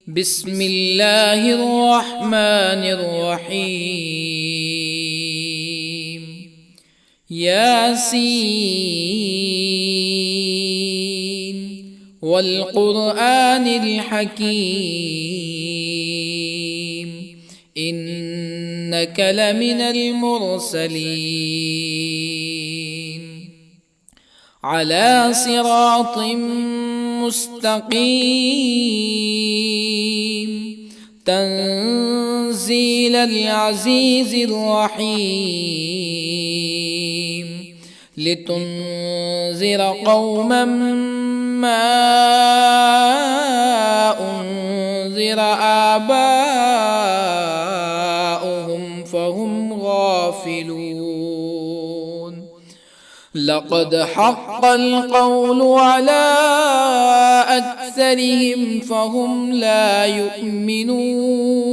بسم الله الرحمن الرحيم. ياسين والقرآن الحكيم إنك لمن المرسلين على صراط مستقيم تنزيل العزيز الرحيم لتنذر قوما ما أنذر آباؤهم فهم غافلون. لقد حق القول على أكثرهم فهم لا يؤمنون.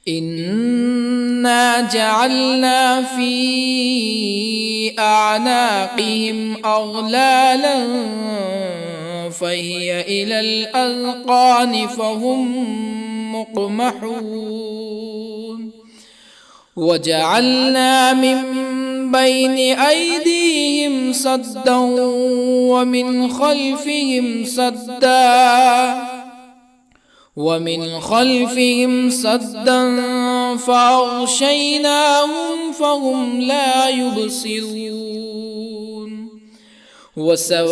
إنا جعلنا في أعناقهم أغلالا فهي إلى الأذقان فهم مقمحون. وجعلنا من بين أيديهم سدا ومن خلفهم سدا فأغشيناهم فهم لا يبصرون. وسواء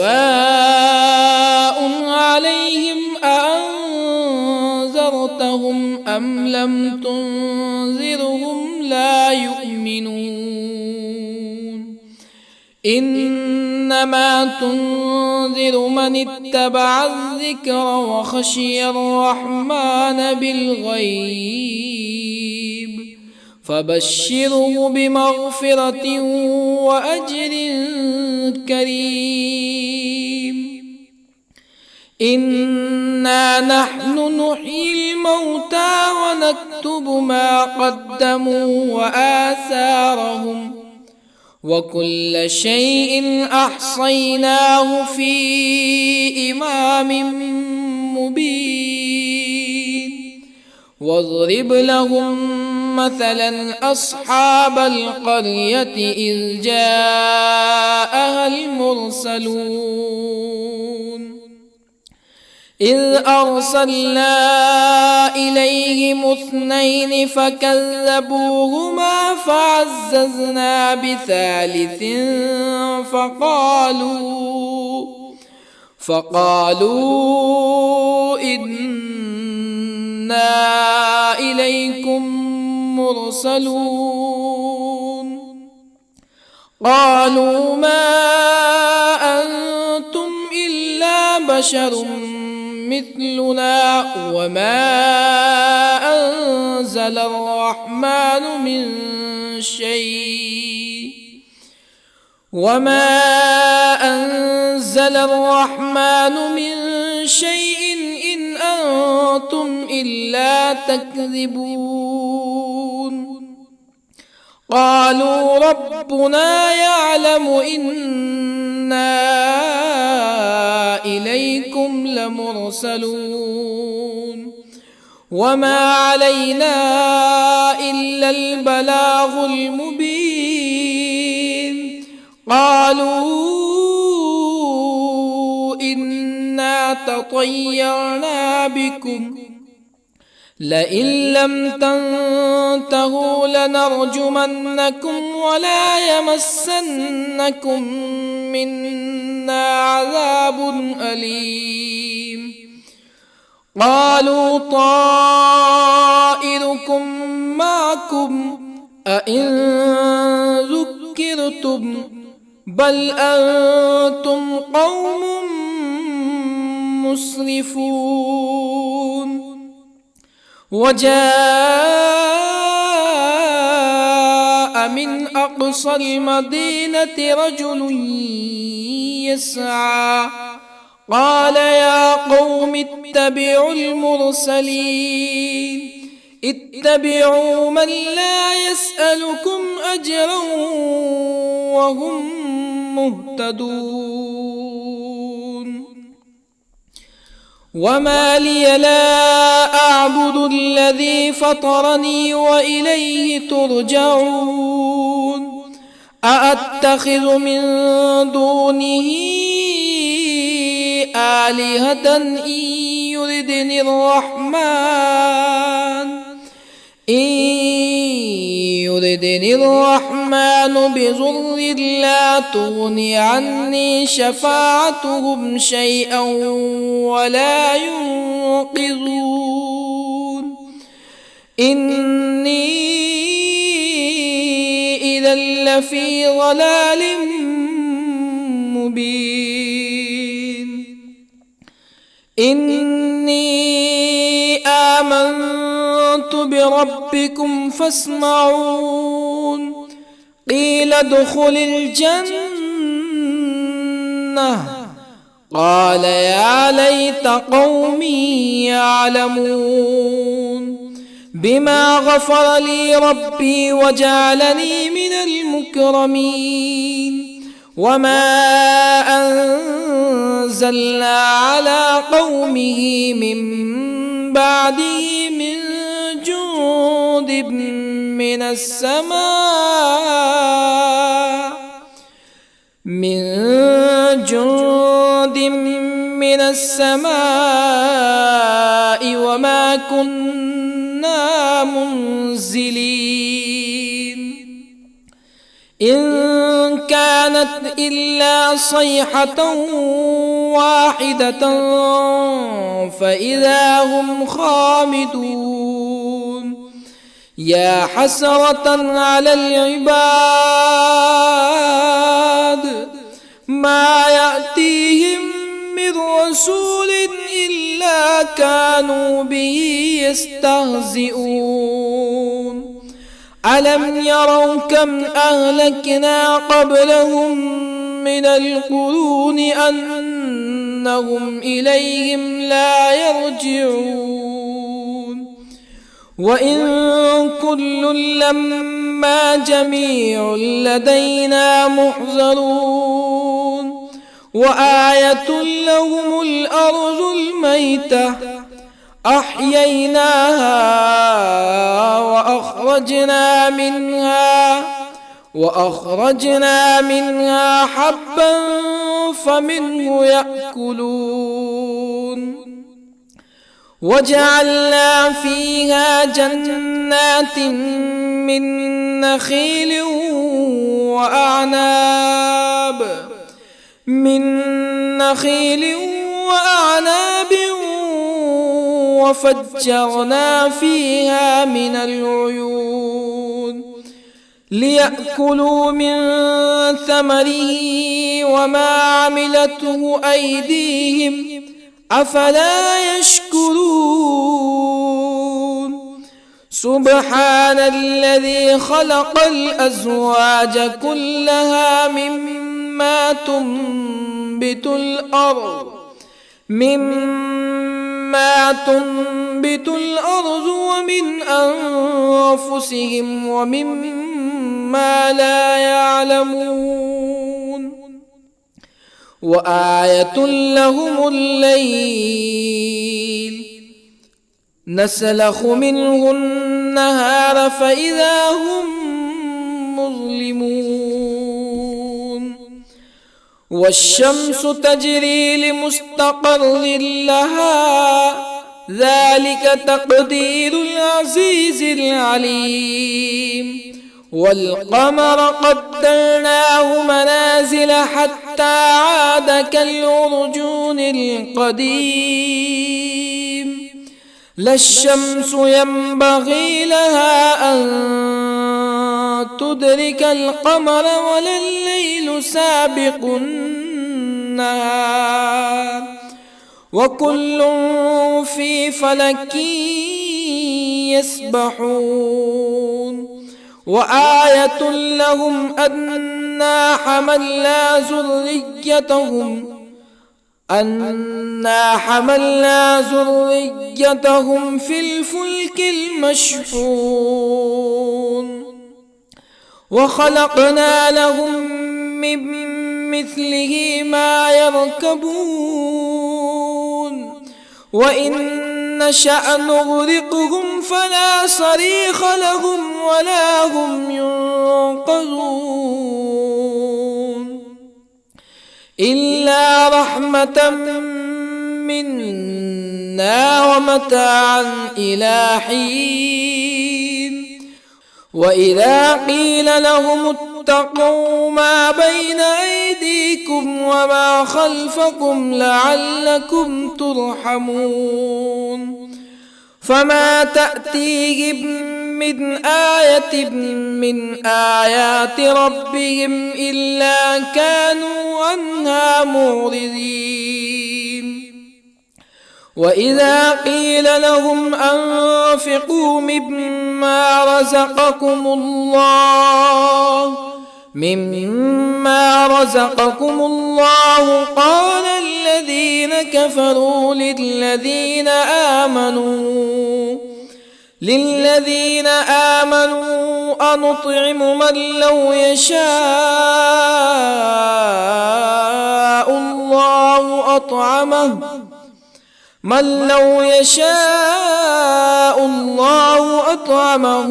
عليهم أأنذرتهم أم لم تنذرهم لا يؤمنون. إنما تنذر من اتبع الذكر وخشي الرحمن بالغيب فبشره بمغفرة وأجر كريم. إنا نحن نحيي الموتى ونكتب ما قدموا وآثارهم وكل شيء أحصيناه في إمام مبين. واضرب لهم مثلا أصحاب القرية إذ جاءها المرسلون إذ أرسلنا إليهم اثنين فكذبوهما فعززنا بثالث فقالوا إنا إليكم مرسلون. قالوا ما أنتم إلا بشر مثلنا وما أنزل الرحمن من شيء إن أنتم إلا تكذبون. قالوا ربنا يعلم إنا إليكم لمرسلون وما علينا إلا البلاغ المبين. قالوا إنا تطيرنا بكم لئن لم تنتهوا لنرجمنكم ولا يمسنكم منا عذاب أليم. قالوا طائركم معكم أئن ذكرتم بل أنتم قوم مسرفون. وجاء من أقصى المدينة رجل يسعى قال يا قوم اتبعوا المرسلين اتبعوا من لا يسألكم أجرا وهم مهتدون. وما لي لا أعبد الذي فطرني وإليه ترجعون أأتخذ من دونه آلهة يردني الرحمن بضر لا تغن عني شفاعتهم شيئا ولا ينقذون إني إذا لفي ضلال مبين إني آمنت بربكم فاسمعون قيل ادخل الجنة قال يا ليت قومي يعلمون بما غفر لي ربي وجعلني من المكرمين وما أنزلنا على قومه من بعده من جند من السماء وما كنا منزلين إن كانت إلا صيحة واحدة فإذا هم خامدون يا حسرة على العباد ما يأتيهم من رسول إلا كانوا به يستهزئون ألم يروا كم أهلكنا قبلهم من القرون أنهم إليهم لا يرجعون وإن كل لما جميع لدينا محضرون وآية لهم الأرض الميتة أحييناها وأخرجنا منها حبا فمنه يأكلون وجعلنا فيها جنات من نخيل وأعناب وفجرنا فيها من العيون ليأكلوا من ثمره وما عملته أيديهم أفلا يشكرون سبحان الذي خلق الأزواج كلها مما تنبت الأرض ومن أنفسهم ومما لا يعلمون وآية لهم الليل نسلخ منه النهار فإذا هم مظلمون والشمس تجري لمستقر لها ذلك تقدير العزيز العليم والقمر قدرناه منازل حتى عاد كالعرجون القديم لا الشمس ينبغي لها أن تدرك القمر ولا الليل سابق النهار وكل في فلك يسبحون وآية لهم أنا حملنا ذريتهم في الفلك المشحون وخلقنا لهم من مثله ما يركبون وإن نشأ نغرقهم فلا صريخ لهم ولا هم ينقذون إلا رحمة منا ومتاعا إلى حين وإذا قيل لهم اتقوا ما بين أيديكم وما خلفكم لعلكم ترحمون فما تأتيهم من آية من آيات ربهم إلا كانوا عنها معرضين وإذا قيل لهم أنفقوا مما رزقكم الله قال الذين كفروا للذين آمنوا أنطعم من لو يشاء الله أطعمه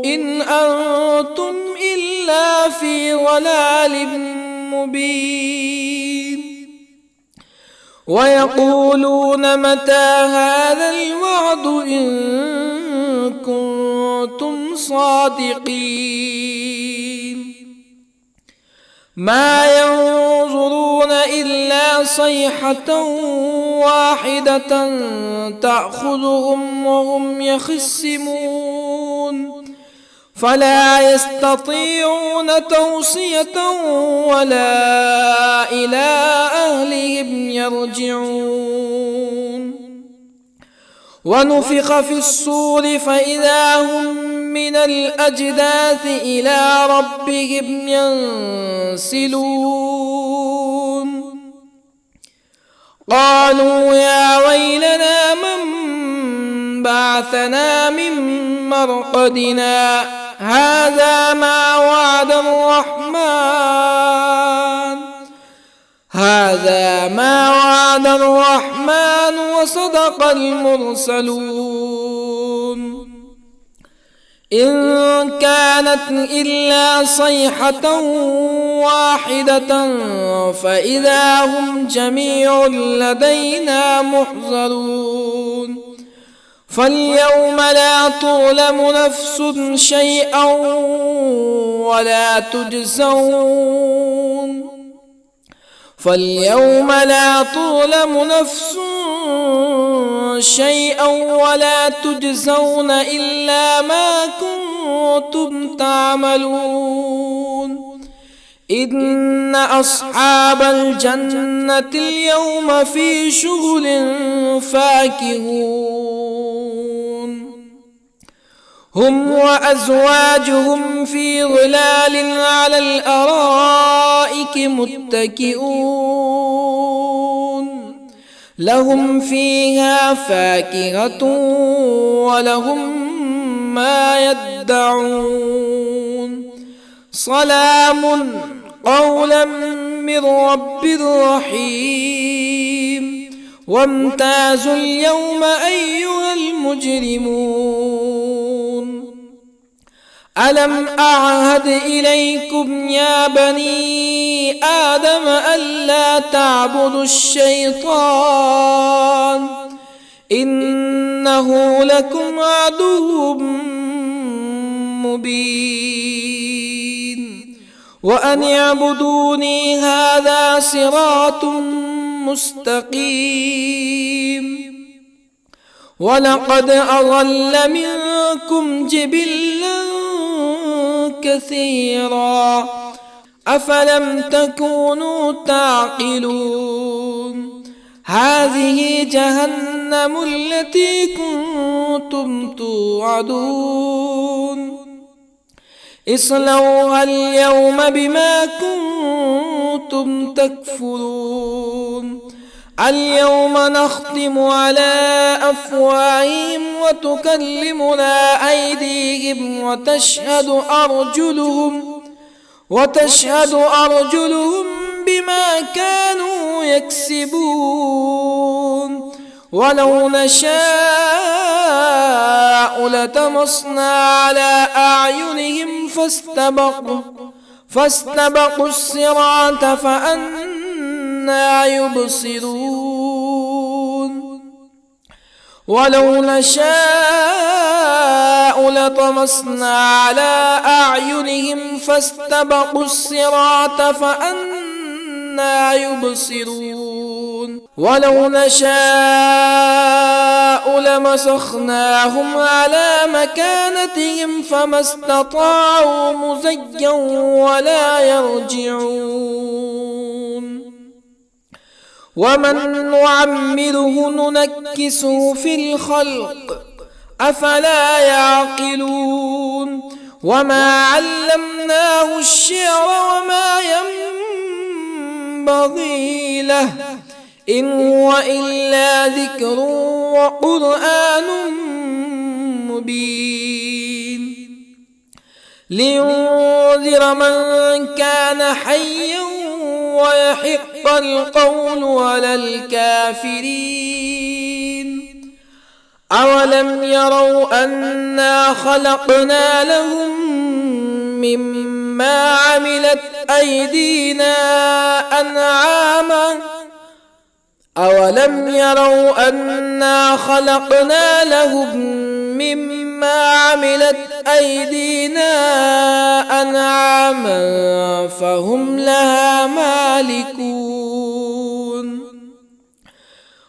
إن أنتم إلا في ضلال مبين ويقولون متى هذا الوعد إن كنتم صادقين ما ينظرون إلا صيحة واحدة تأخذهم وهم يخصمون فلا يستطيعون توصية ولا إلى أهلهم يرجعون ونفخ في الصور فإذا هم من الأجداث إلى ربهم ينسلون قالوا يا ويلنا من بعثنا من مرقدنا هذا ما وعد الرحمن وصدق المرسلون إن كانت إلا صيحة واحدة فإذا هم جميع لدينا محضرون فاليوم لا تظلم نفس شيئا ولا تجزون إلا ما كنتم تعملون إن أصحاب الجنة اليوم في شغل فاكهون هم وأزواجهم في ظلال على الأرائك متكئون لهم فيها فاكهة ولهم ما يدعون سلام قولا من رب رحيم وامتازوا اليوم أيها المجرمون ألم أعهد إليكم يا بني آدم ألا تعبدوا الشيطان إنه لكم عدو مبين وأن اعبدوني هذا صراط مستقيم ولقد أضل منكم جبلا كثيرا أفلم تكونوا تعقلون هذه جهنم التي كنتم توعدون اصلوها اليوم بما كنتم تكفرون اليوم نختم على أفواههم وتكلمنا أيديهم وتشهد أرجلهم بما كانوا يكسبون ولو نشاء لطمسنا على أعينهم فاستبقوا الصراط فأنى يبصرون ولو نشاء لطمسنا على أعينهم فاستبقوا الصراط فأنى يبصرون ولو نشاء لمسخناهم على مكانتهم فما استطاعوا مزيا ولا يرجعون ومن نعمره ننكسه في الخلق أفلا يعقلون وما علمناه الشعر وما ينبغي له إن هو إلا ذكر وقرآن مبين لينذر من كان حيا ويحق القول على الكافرين أولم يروا أنا خلقنا لهم مما عملت أيدينا أنعاما أولم يروا أنا خلقنا لهم مما عملت أيدينا أنعاما فهم لها مالكون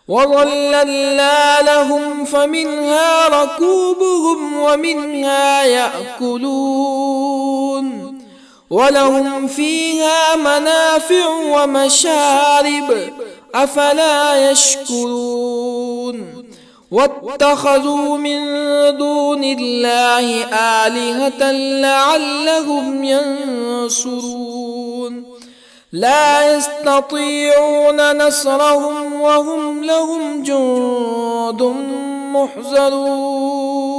وظللنا لهم فمنها ركوبهم ومنها يأكلون ولهم فيها منافع ومشارب أفلا يشكرون واتخذوا من دون الله آلهة لعلهم ينصرون لا يستطيعون نصرهم وهم لهم جند محضرون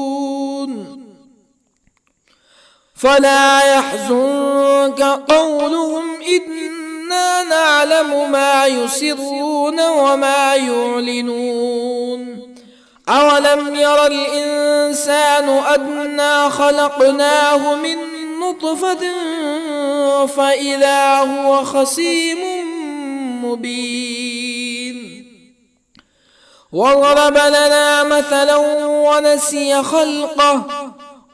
فلا يحزنك قولهم إنا نعلم ما يسرون وما يعلنون أولم ير الإنسان أنا خلقناه من نطفة فإذا هو خصيم مبين وضرب لنا مثلا ونسي خلقه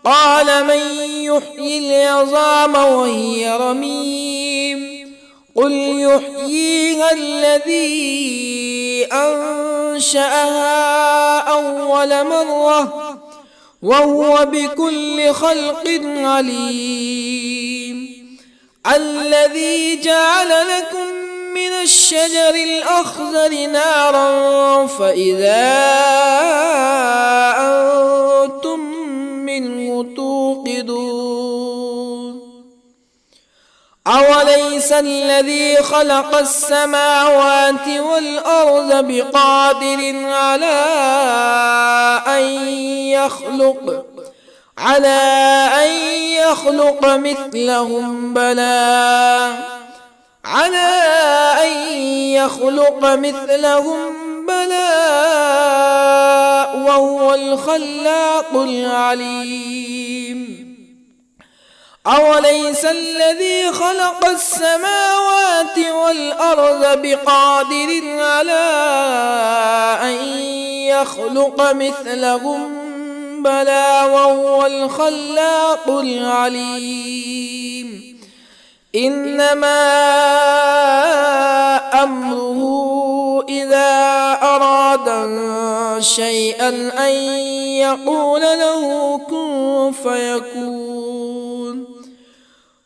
قال من يحيي العظام وهي رميم قل يحييها الذي أنشأها أول مرة وهو بكل خلق عليم الذي جعل لكم من الشجر الأخضر نارا فإذا أنتم منه توقدون أوليس الذي خلق السماوات والأرض بقادر على أن يخلق مثلهم بلى وهو الخلاق العليم أوليس الذي خلق السماوات والأرض بقادر على أن يخلق مثلهم بلى وهو الخلاق العليم إنما أمره إذا أراد شيئا أن يقول له كن فيكون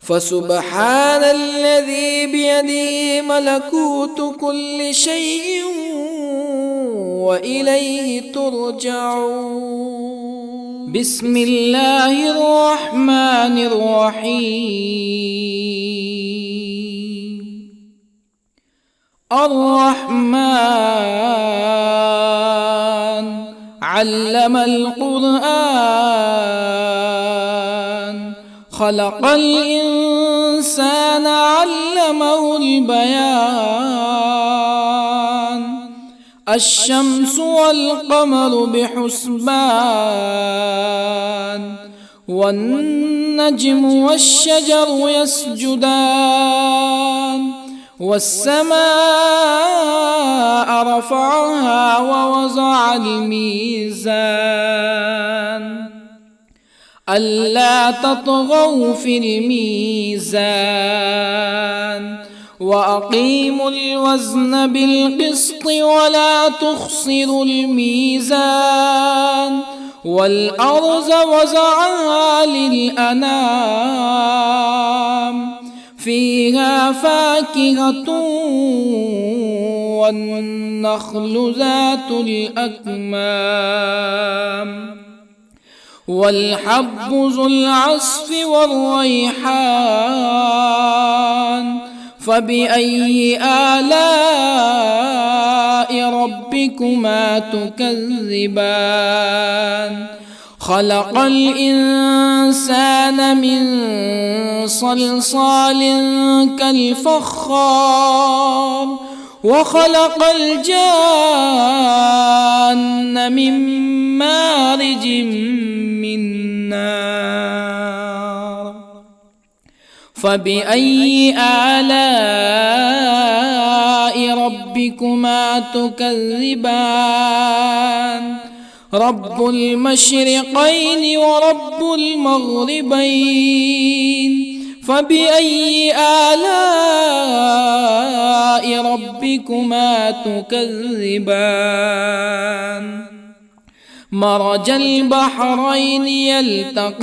فسبحان الذي بيده ملكوت كل شيء وإليه ترجعون بسم الله الرحمن الرحيم الرحمن علم القرآن خلق الإنسان علمه البيان الشمس والقمر بحسبان والنجم والشجر يسجدان والسماء رفعها ووضع الميزان ألا تطغوا في الميزان وأقيموا الوزن بالقسط ولا تخسروا الميزان والأرض وضعها للأنام فيها فاكهة والنخل ذات الأكمام والحب ذو العصف والريحان فبأي آلاء ربكما تكذبان خلق الإنسان من صلصال كالفخار وخلق الجان من مارج من نار فبأي آلاء ربكما تكذبان رب المشرقين ورب المغربين فبأي آلاء ربكما تكذبان مرج البحرين يلتقيان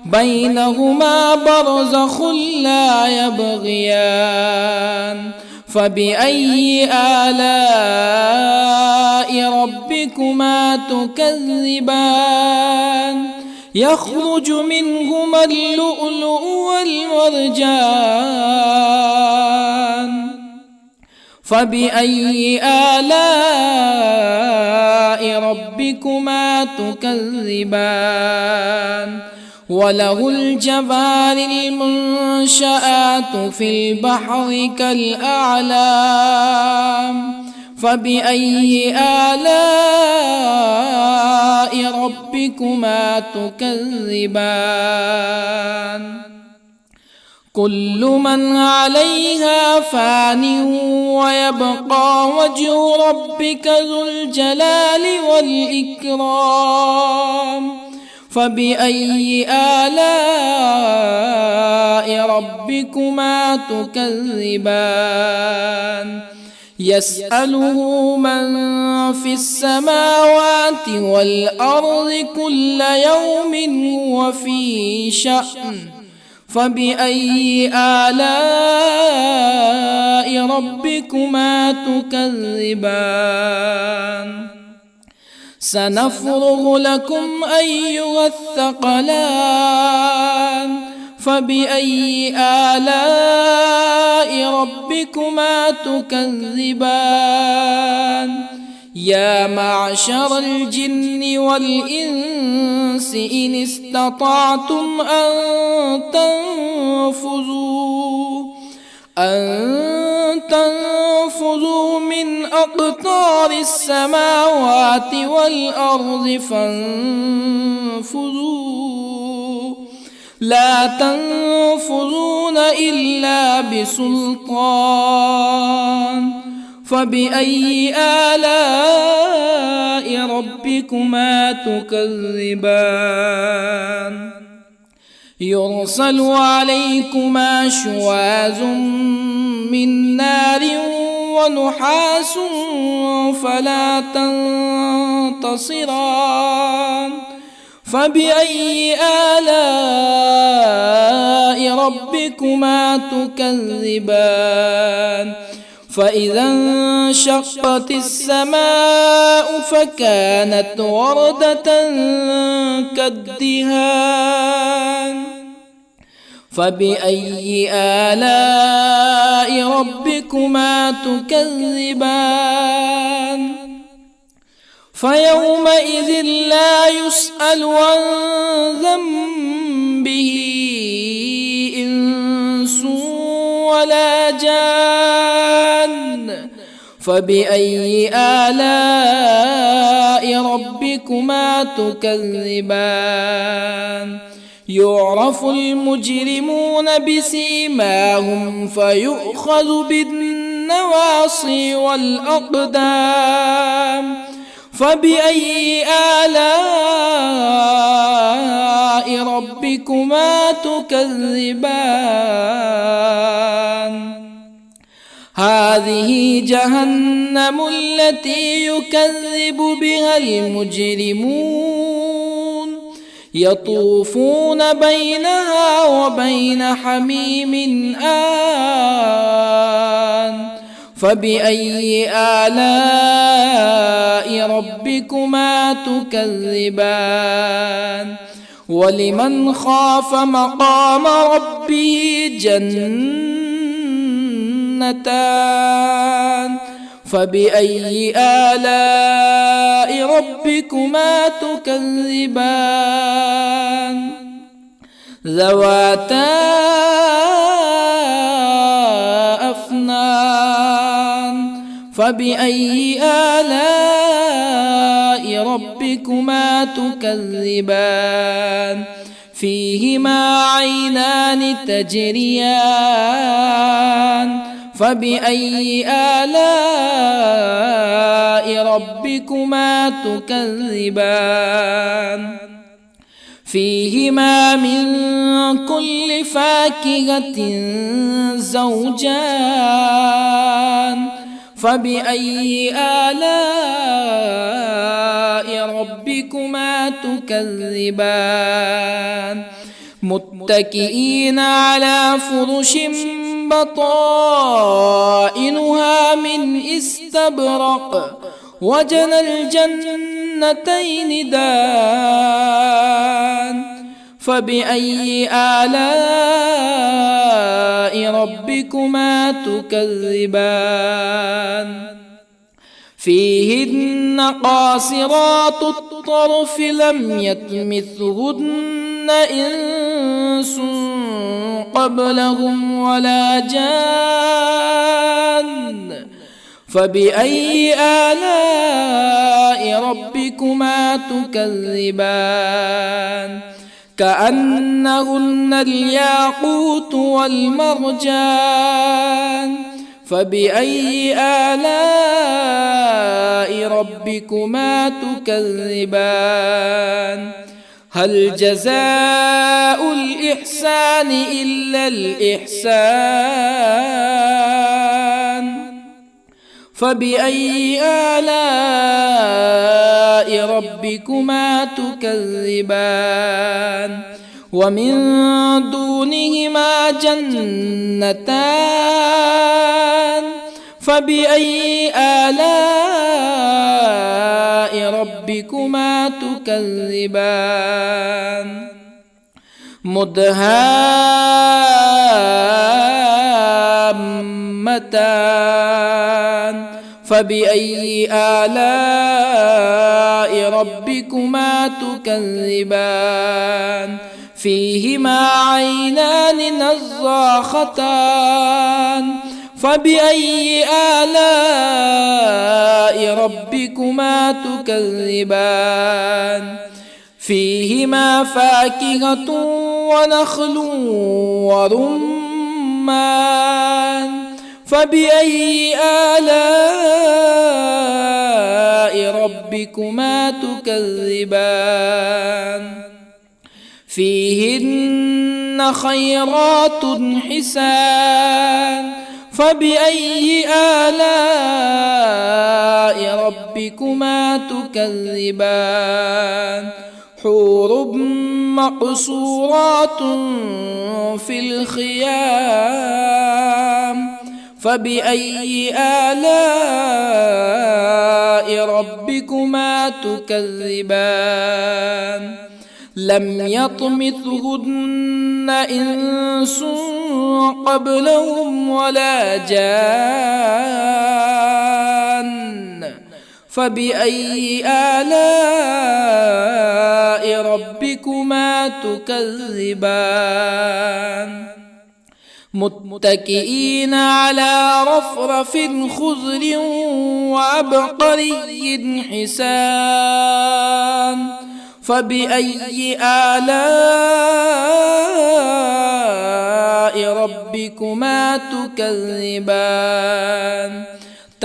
بينهما برزخ لا يبغيان فبأي آلاء ربكما تكذبان يخرج منهما اللؤلؤ والمرجان فبأي آلاء ربكما تكذبان وله الجوار المنشآت في البحر كالأعلام فبأي آلاء ربكما تكذبان كل من عليها فان ويبقى وجه ربك ذو الجلال والإكرام فبأي آلاء ربكما تكذبان يسأله من في السماوات والأرض كل يوم هو في شأن فبأي آلاء ربكما تكذبان سنفرغ لكم أيها الثقلان فبأي آلاء ربكما تكذبان يا معشر الجن والإنس إن استطعتم أن تنفذوا من أقطار السماوات والأرض فانفذوا لا تنفذون إلا بسلطان فبأي آلاء ربكما تكذبان يرسل عليكما شواظ من نار ونحاس فلا تنتصران فبأي آلاء ربكما تكذبان فإذا انشقت السماء فكانت وردة كالدهان فبأي آلاء ربكما تكذبان فيومئذ لا يسأل عن ذنبه إنس ولا جان فبأي آلاء ربكما تكذبان يعرف المجرمون بسيماهم فيؤخذ بالنواصي والأقدام فبأي آلاء ربكما تكذبان هذه جهنم التي يكذب بها المجرمون يطوفون بينها وبين حميم آن فبأي آلاء ربكما تكذبان ولمن خاف مقام ربه جنتان فبأي آلاء ربكما تكذبان ذواتا أفنان فبأي آلاء ربكما تكذبان فيهما عينان تجريان فبأي آلاء ربكما تكذبان فيهما من كل فاكهة زوجان فبأي آلاء ربكما تكذبان متكئين على فرش بطائنها من استبرق وجنى الجنتين دان فبأي آلاء ربكما تكذبان فيهن قاصرات الطرف لم يطمثهن إنس قبلهم ولا جان فبأي آلاء ربكما تكذبان كأنهن الياقوت والمرجان فبأي آلاء ربكما تكذبان هل جزاء الإحسان إلا الإحسان فبأي آلاء ربكما تكذبان ومن دونهما جنتان فبأي آلاء ربكما تكذبان مدهامتان فبأي آلاء ربكما تكذبان فيهما عينان نضاختان فبأي آلاء ربكما تكذبان فيهما فاكهة ونخل ورمان فبأي آلاء ربكما تكذبان فيهن خيرات حسان فبأي آلاء ربكما تكذبان حور مقصورات في الخيام فبأي آلاء ربكما تكذبان لم يطمثهن إنس قبلهم ولا جان فبأي آلاء ربكما تكذبان متكئين على رفرف خضر وعبقري حسان فبأي آلاء ربكما تكذبان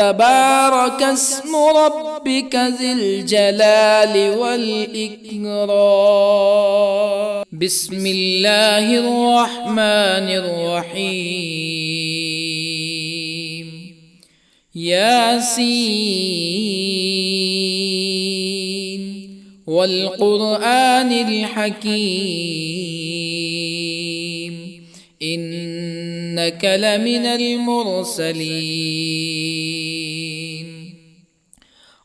تبارك اسم ربك ذي الجلال والإكرام بسم الله الرحمن الرحيم ياسين والقرآن الحكيم إنك لمن المرسلين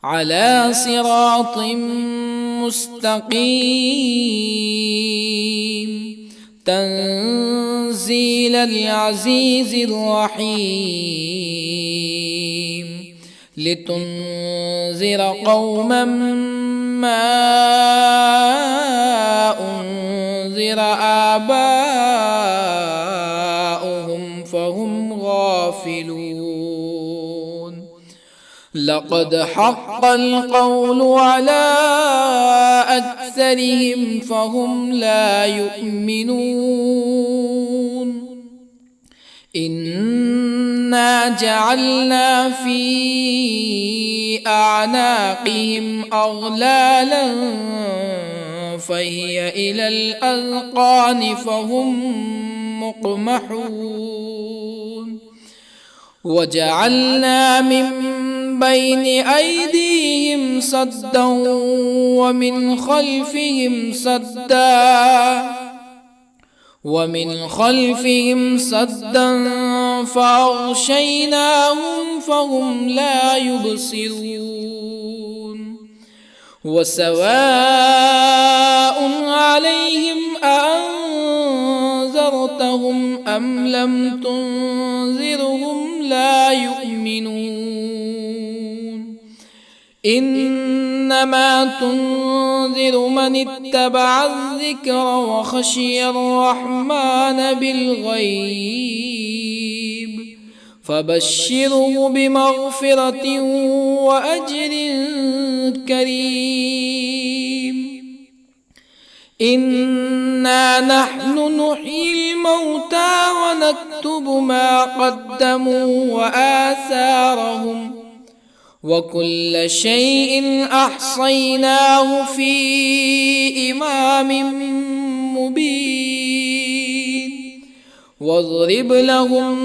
على صراط مستقيم تنزيل العزيز الرحيم لتنذر قوما ما أنذر آباؤهم فهم غافلون لقد حق القول على أكثرهم فهم لا يؤمنون إنا جعلنا في أعناقهم أغلالا فهي إلى الأذقان فهم مقمحون وجعلنا من بين أيديهم سدا ومن خلفهم سدا فأغشيناهم فهم لا يبصرون وسواء عليهم أأنذرتهم أم لم تنذرهم لا يؤمنون إنما تنذر من اتبع الذكر وخشي الرحمن بالغيب فبشره بمغفرة وأجر كريم إنا نحن نحيي الموتى ونكتب ما قدموا وآثارهم وكل شيء أحصيناه في إمام مبين واضرب لهم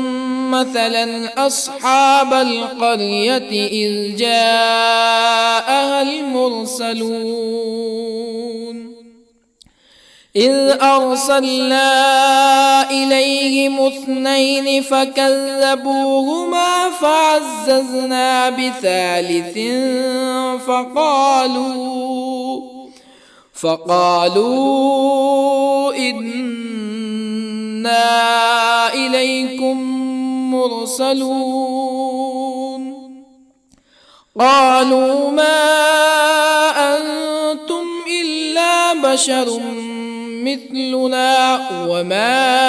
مثلا أصحاب القرية إذ جاءها المرسلون إذ أرسلنا إليهم اثنين فكذبوهما فعززنا بثالث فقالوا إنا إليكم مرسلون قالوا ما أنتم إلا بشر مثلنا وما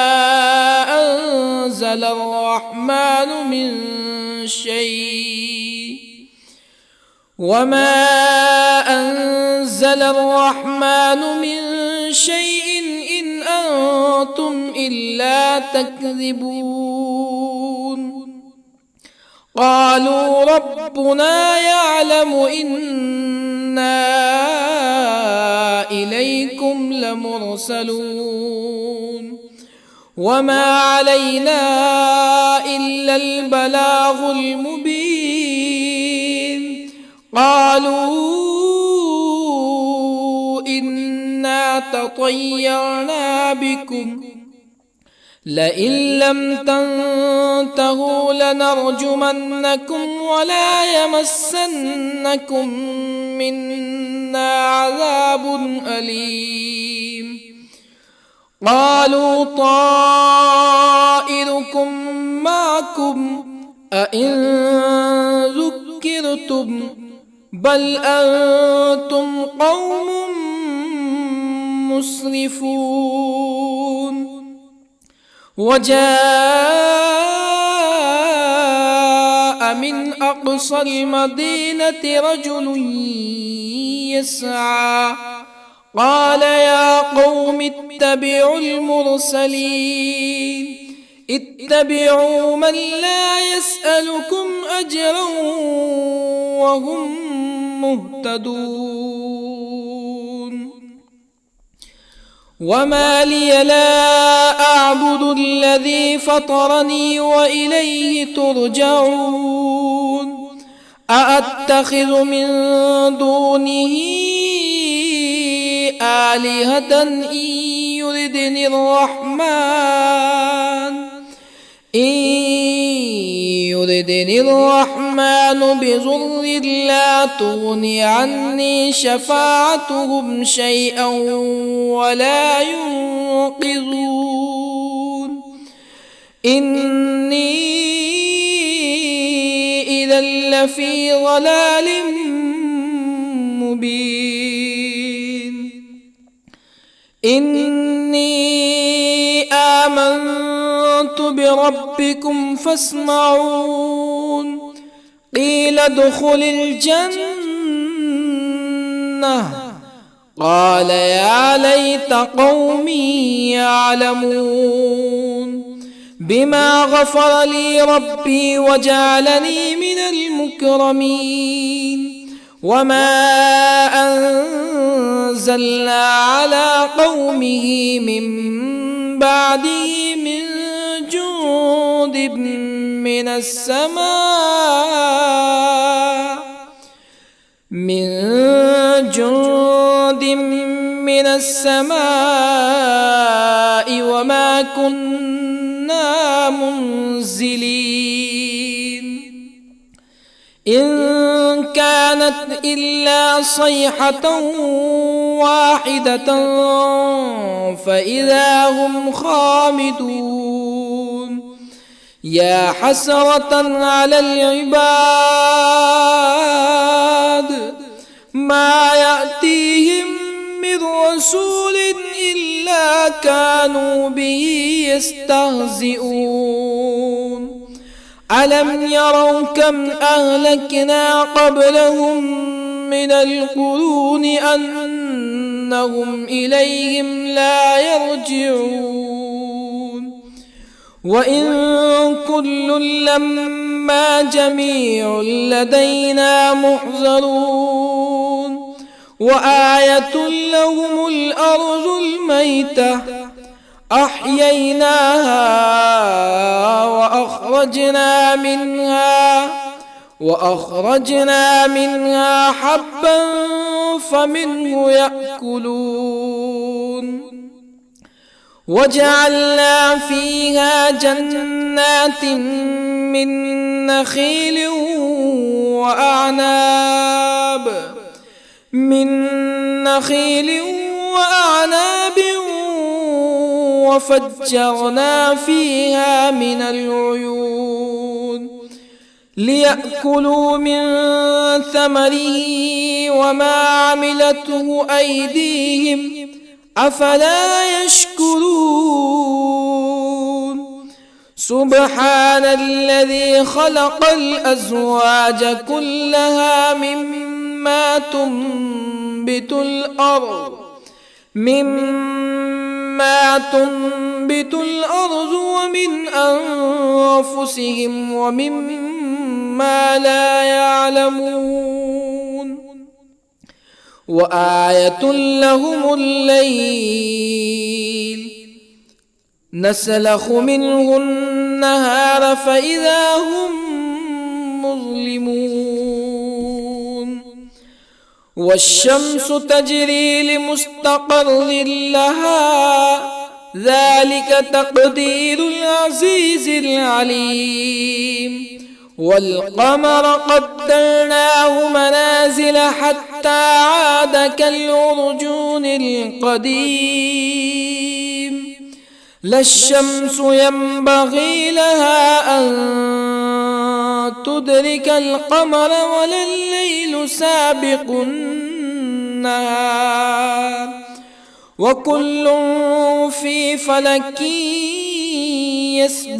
أنزل الرحمن من شيء إن أنتم إلا تكذبون قالوا ربنا يعلم إنا إليكم لمرسلون وما علينا إلا البلاغ المبين قالوا إنا تطيرنا بكم لئن لم تنتهوا لنرجمنكم ولا يمسنكم منا عذاب أليم قالوا طائركم معكم أئن ذكرتم بل أنتم قوم مسرفون. وجاء من أقصى المدينة رجل يسعى قال يا قوم اتبعوا المرسلين اتبعوا من لا يسألكم أجرا وهم مهتدون. وما لي لا أعبد الذي فطرني وإليه ترجعون. أأتخذ من دونه آلهة إن يردني الرحمن بضر لا تغني عني شفاعتهم شيئا ولا ينقذون. إني إذا لفي ضلال مبين. إني آمنت بربكم فاسمعون. قيل ادخل الجنة قال يا ليت قومي يعلمون. بما غفر لي ربي وجعلني من المكرمين. وما أنزلنا على قومه من بعده من جند من السماء وما كنا منزلين. إن كانت إلا صيحة واحدة فإذا هم خامدون. يا حسرة على العباد ما يأتيهم من رسول إلا كانوا به يستهزئون. ألم يروا كم أهلكنا قبلهم من القرون أنهم إليهم لا يرجعون. وإن كل لما جميع لدينا محضرون. وآية لهم الأرض الميتة أحييناها وأخرجنا منها حبا فمنه يأكلون. وجعلنا فيها جنات من نخيل وأعناب وفجرنا فيها من العيون ليأكلوا من ثمره وما عملته أيديهم أفلا يشكرون. سبحان الذي خلق الأزواج كلها مما تنبت الأرض ومن أنفسهم ومما لا يعلمون. وآية لهم الليل نسلخ منه النهار فإذا هم مظلمون. والشمس تجري لمستقر لها ذلك تقدير العزيز العليم. والقمر قدرناه منازل حتى عاد كالعرجون القديم. لا الشمس ينبغي لها أن تدرك القمر ولا الليل الليل سابق النهار وكل في فلك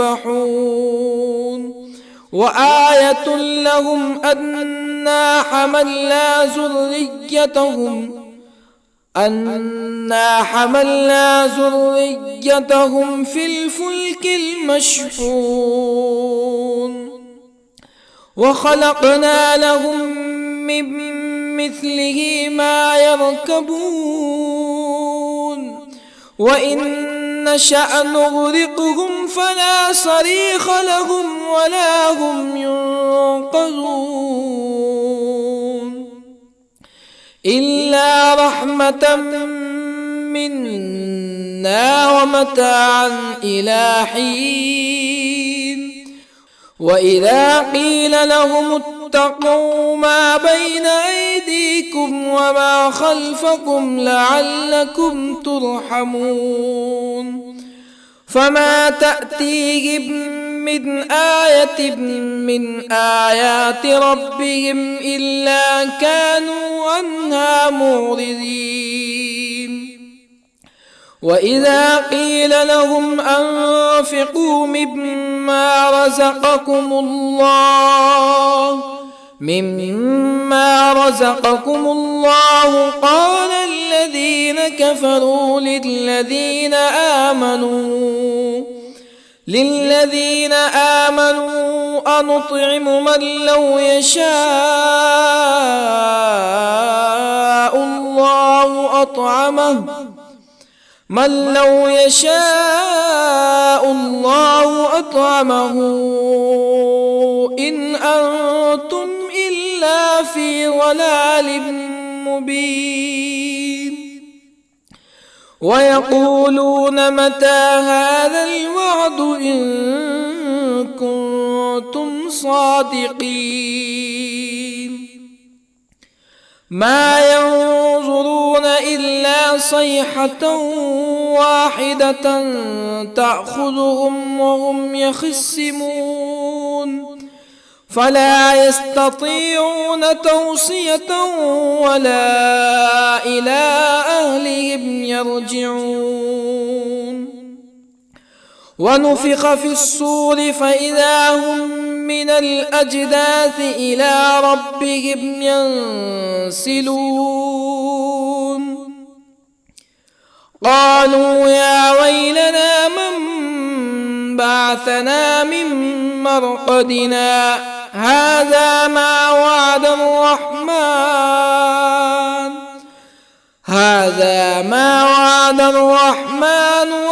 يسبحون وآية لهم أنا حملنا ذريتهم في الفلك المشحون وخلقنا لهم من مثله ما يركبون وإن نشأ نغرقهم فلا صريخ لهم ولا هم ينقذون إلا رحمة منا ومتاعا إلى حين وإذا قيل لهم اتقوا ما بين أيديكم وما خلفكم لعلكم ترحمون فما تأتيهم من آية من آيات ربهم إلا كانوا عنها معرضين وإذا قيل لهم أنفقوا مما رزقكم الله قال الذين كفروا للذين آمنوا أنطعم من لو يشاء الله أطعمه إن أنتم إلا في ضلال مبين ويقولون متى هذا الوعد إن كنتم صادقين ما ينظرون إلا صيحة واحدة تأخذهم وهم يخصمون فلا يستطيعون توصية ولا إلى أهلهم يرجعون ونفخ في الصور فإذا هم من الأجداث إلى ربهم ينسلون قالوا يا ويلنا من بعثنا من مرقدنا هذا ما وعد الرحمن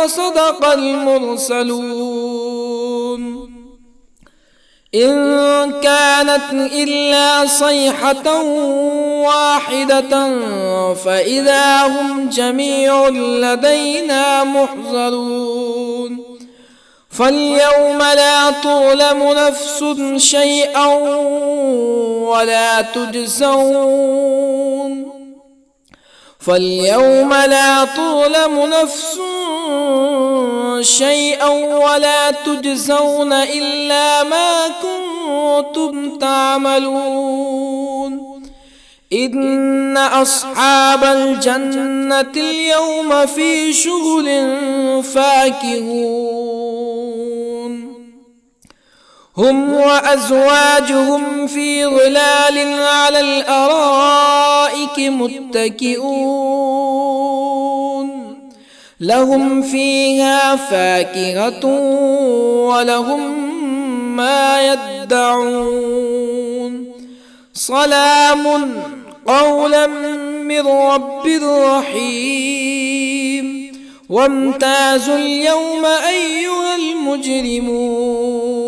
وصدق المرسلون إن كانت إلا صيحة واحدة فإذا هم جميع لدينا محضرون فاليوم لا تظلم نفس شيئا ولا تجزون إلا ما كنتم تعملون إن أصحاب الجنة اليوم في شغل فاكهون هم وأزواجهم في ظلال على الأرائك متكئون لهم فيها فاكهة ولهم ما يدعون سلام قولا من رب رحيم وامتازوا اليوم أيها المجرمون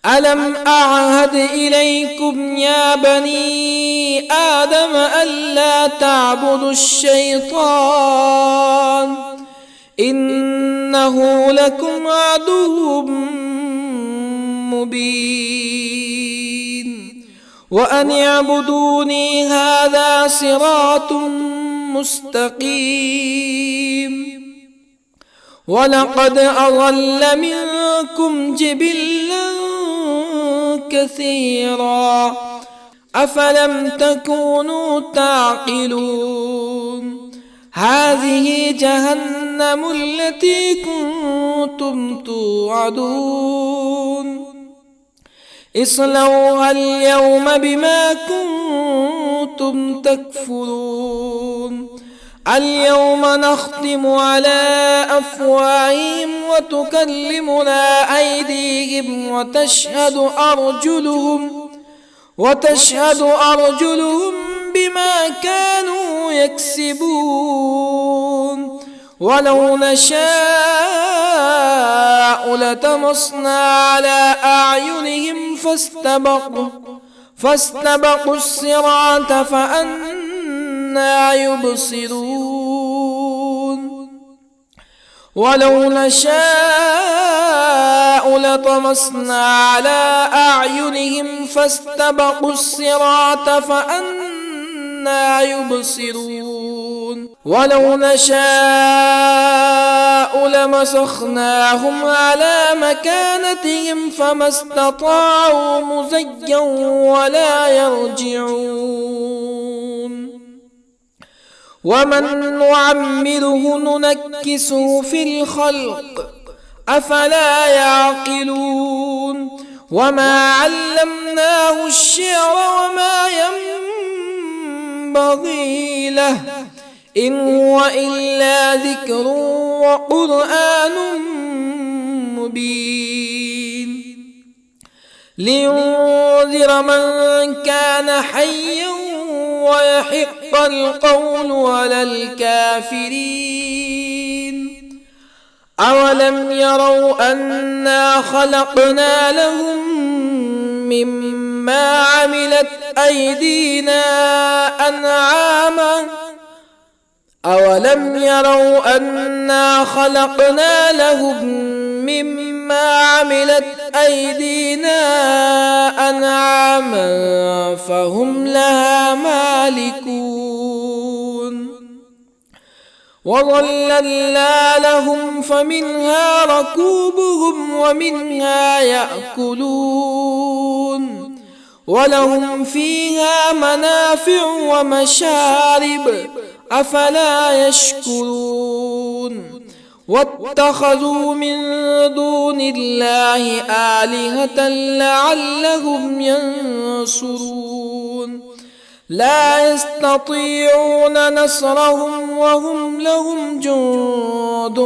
ألم أعهد إليكم يا بني آدم ألا تعبدوا الشيطان إنه لكم عدو مبين وأن اعبدوني هذا صراط مستقيم ولقد أضل منكم جبلا كثيرا أفلم تكونوا تعقلون هذه جهنم التي كنتم توعدون اصلوها اليوم بما كنتم تكفرون اليوم نختم على أفواههم وتكلمنا أيديهم وتشهد أرجلهم بما كانوا يكسبون ولو نشاء لطمسنا على أعينهم فاستبقوا الصراط فأنى يبصرون ولو نشاء لطمسنا على أعينهم فاستبقوا الصراط فأنى يبصرون ولو نشاء لمسخناهم على مكانتهم فما استطاعوا مزيا ولا يرجعون ومن نعمره ننكسه في الخلق أفلا يعقلون وما علمناه الشعر وما ينبغي له إن هو إلا ذكر وقرآن مبين لينذر من كان حيا ويحق القول على الكافرين أولم يروا أنا خلقنا لهم مما عملت أيدينا أنعاما أولم يروا أنا خلقنا لهم مما عملت أيدينا أنعاما فهم لها مالكون وظللنا لهم فمنها ركوبهم ومنها يأكلون ولهم فيها منافع ومشارب أفلا يشكرون واتخذوا من دون الله آلهة لعلهم ينصرون لا يستطيعون نصرهم وهم لهم جند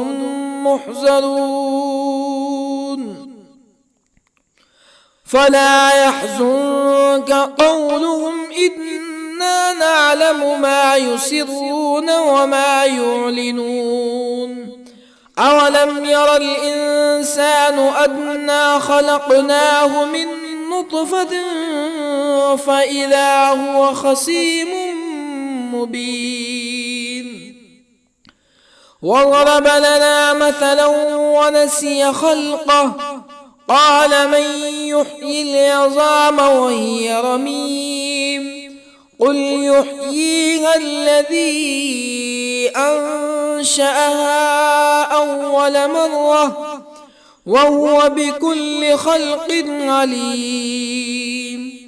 محضرون فلا يحزنك قولهم إنا نعلم ما يسرون وما يعلنون أولم ير الإنسان أنا خلقناه من نطفة فإذا هو خصيم مبين وضرب لنا مثلا ونسي خلقه قال من يحيي العظام وهي رميم قل يحييها الذي أنشأها أول مرة وهو بكل خلق عليم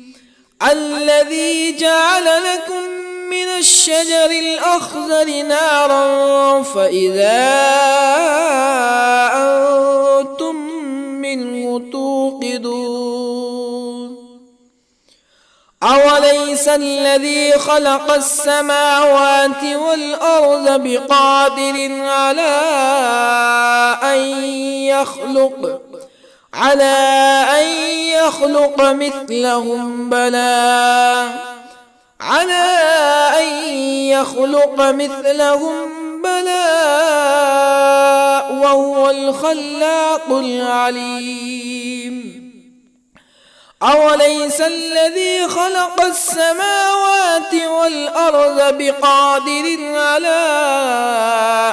الذي جعل لكم من الشجر الأخضر نارا فإذا أنتم منه توقدون أوليس الذي خلق السماوات والأرض بقادر على أن يخلق مثلهم بلى وهو الخلاق العليم أوليس الذي خلق السماوات والأرض بقادر على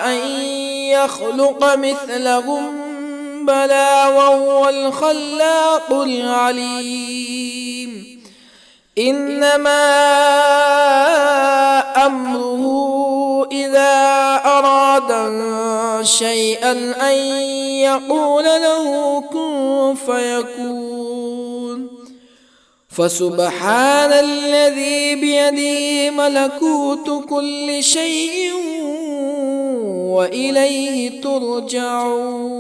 أن يخلق مثلهم بلى وهو الخلاق العليم إنما أمره إذا أراد شيئا أن يقول له كن فيكون فسبحان الذي بيده ملكوت كل شيء وإليه ترجعون.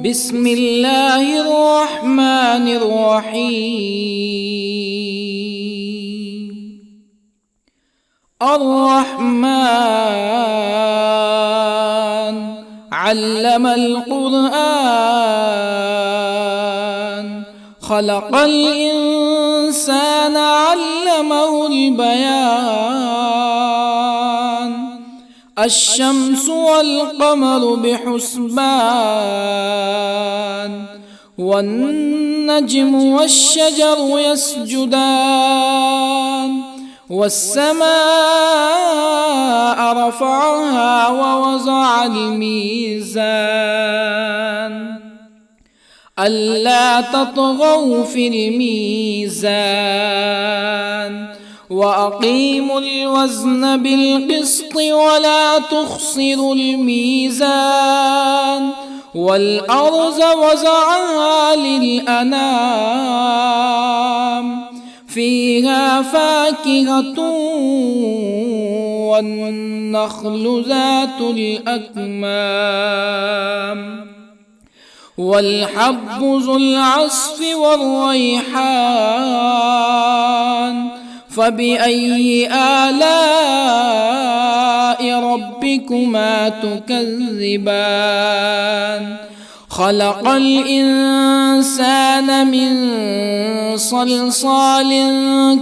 بسم الله الرحمن الرحيم. الرحمن علم القرآن، خلق الإنسان علمه البيان. الشمس والقمر بحسبان، والنجم والشجر يسجدان. والسماء رفعها ووضع الميزان، ألا تطغوا في الميزان. وأقيموا الوزن بالقسط ولا تخسروا الميزان. والأرض وضعها للأنام، فيها فاكهة والنخل ذات الأكمام، والحب ذو العصف والريحان. فبأي آلاء ربكما تكذبان؟ خلق الإنسان من صلصال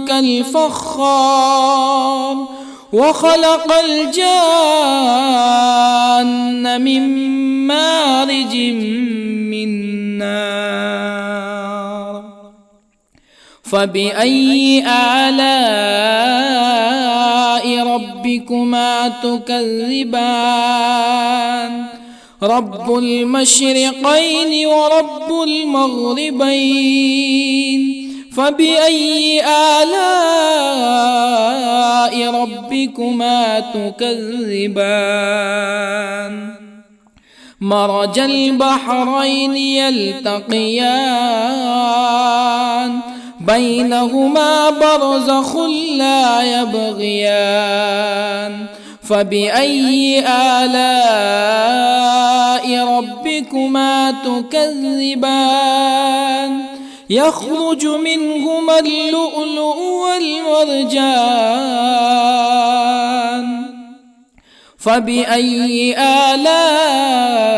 كالفخار، وخلق الجان من مارج من نار. فبأي آلاء ربكما تكذبان؟ رب المشرقين ورب المغربين. فبأي آلاء ربكما تكذبان؟ مرج البحرين يلتقيان، بينهما برزخ لا يبغيان. فبأي آلاء ربكما تكذبان؟ يخرج منهما اللؤلؤ والمرجان. فبأي آلاء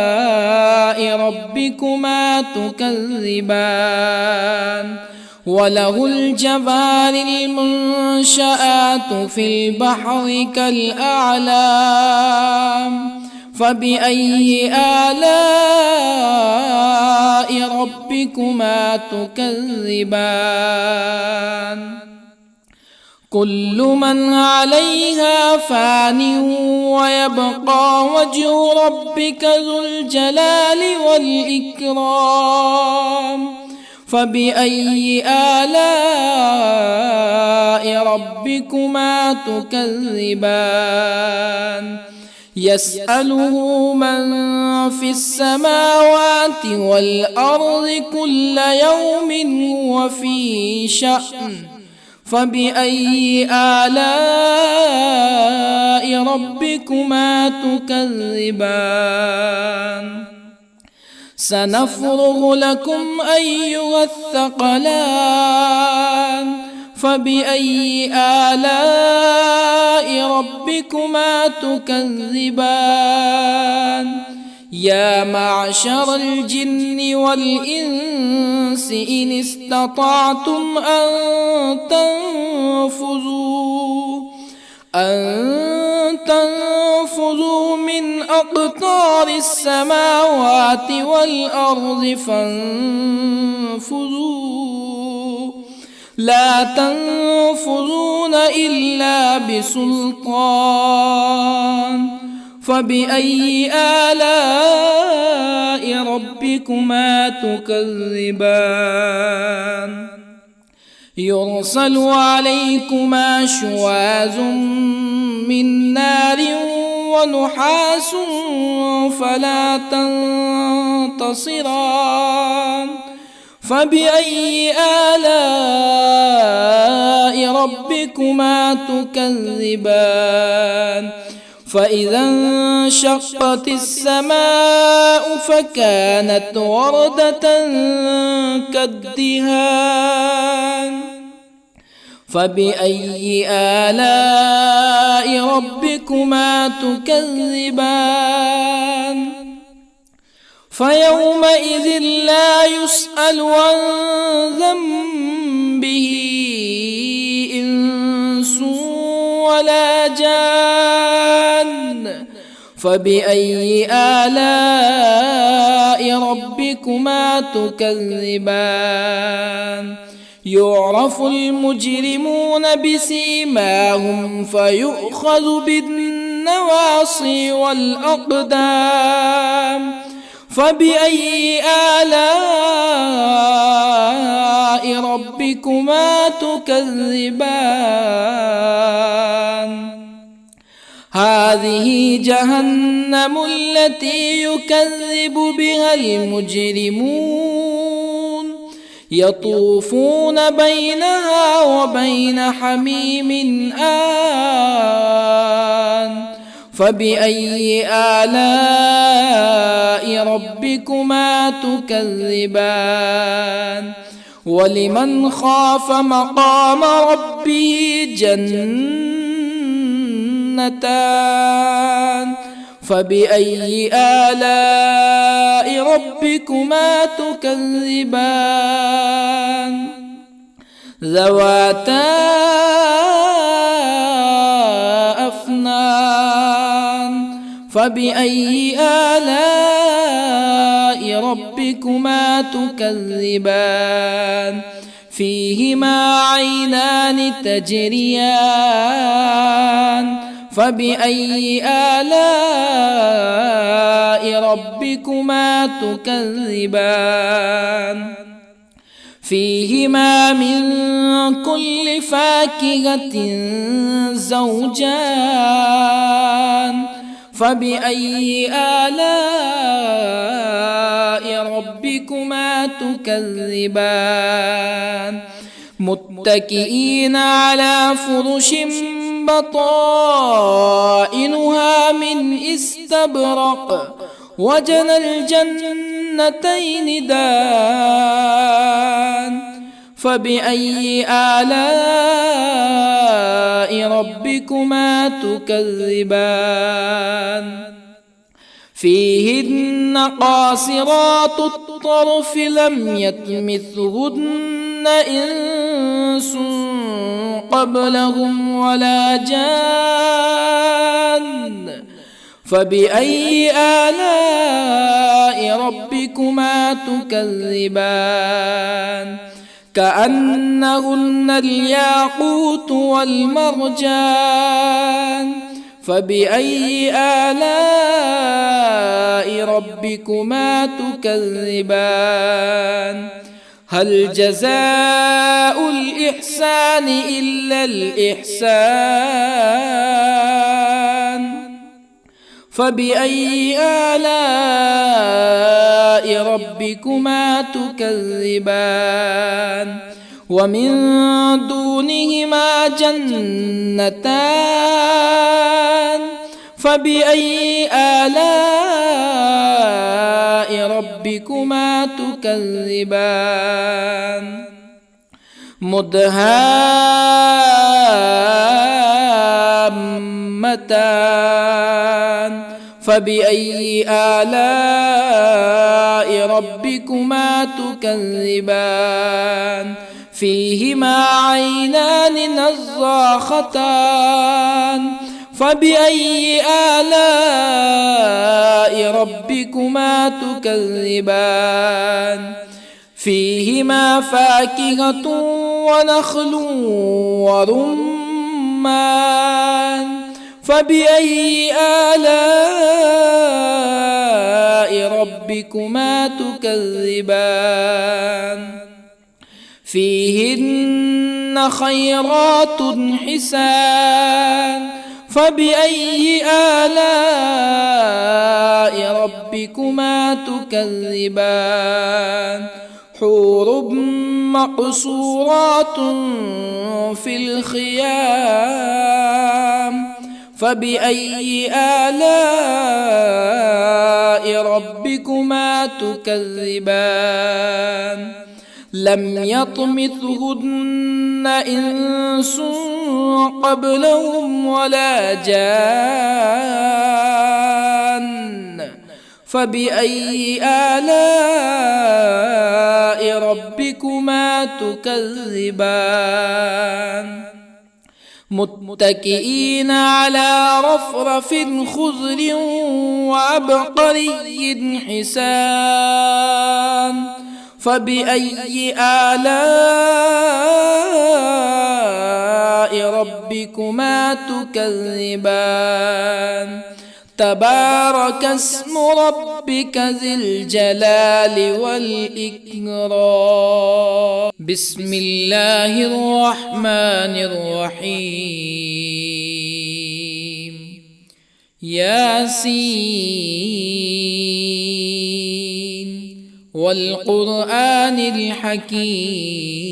ربكما تكذبان؟ وله الجوار المنشآت في البحر كالأعلام. فبأي آلاء ربكما تكذبان؟ كل من عليها فان، ويبقى وجه ربك ذو الجلال والإكرام. فبأي آلاء ربكما تكذبان؟ يسأله من في السماوات والأرض كل يوم هو في شأن. فبأي آلاء ربكما تكذبان؟ سنفرغ لكم أيها الثقلان. فبأي آلاء ربكما تكذبان؟ يا معشر الجن والإنس إن استطعتم أن تنفذوا من أقطار السماوات والأرض فانفذوا، لا تنفذون إلا بسلطان. فبأي آلاء ربكما تكذبان؟ يرسل عليكما شواظ من نار ونحاس فلا تنتصران. فبأي آلاء ربكما تكذبان فإذا انشقت السماء فكانت وردة كالدهان فبأي آلاء ربكما تكذبان فيومئذ لا يسأل عن ذنبه إنس ولا جان فبأي آلاء ربكما تكذبان يعرف المجرمون بسيماهم فيؤخذ بالنواصي والأقدام فبأي آلاء ربكما تكذبان هذه جهنم التي يكذب بها المجرمون يطوفون بينها وبين حميم آن فبأي آلاء ربكما تكذبان ولمن خاف مقام ربه جنتان فبأي آلاء ربكما تكذبان ذواتا أفنان فبأي آلاء ربكما تكذبان فيهما عينان تجريان فبأي آلاء ربكما تكذبان فيهما من كل فاكهة زوجان فبأي آلاء ربكما تكذبان متكئين على فرش بطائنها من استبرق وجنى الجنتين دان فبأي آلاء ربكما تكذبان فيهن قاصرات الطرف لم يطمثهن إنس قبلهم ولا جان فبأي آلاء ربكما تكذبان كأنهن الياقوت والمرجان فبأي آلاء ربكما تكذبان هل جزاء الإحسان إلا الإحسان فبأي آلاء ربكما تكذبان ومن دونهما جنتان فبأي آلاء ربكما تكذبان مدهامتان فبأي آلاء ربكما تكذبان فيهما عينان نضاختان فبأي آلاء ربكما تكذبان فيهما فاكهة ونخل ورمان فبأي آلاء ربكما تكذبان فيهن خيرات حسان فبأي آلاء ربكما تكذبان حور مقصورات في الخيام فبأي آلاء ربكما تكذبان لم يطمثهن إنس قبلهم ولا جان فبأي آلاء ربكما تكذبان متكئين على رفرف خضر وعبقري حسان فبأي آلاء ربكما تكذبان تبارك اسم ربك ذي الجلال والإكرام بسم الله الرحمن الرحيم ياسين والقرآن الحكيم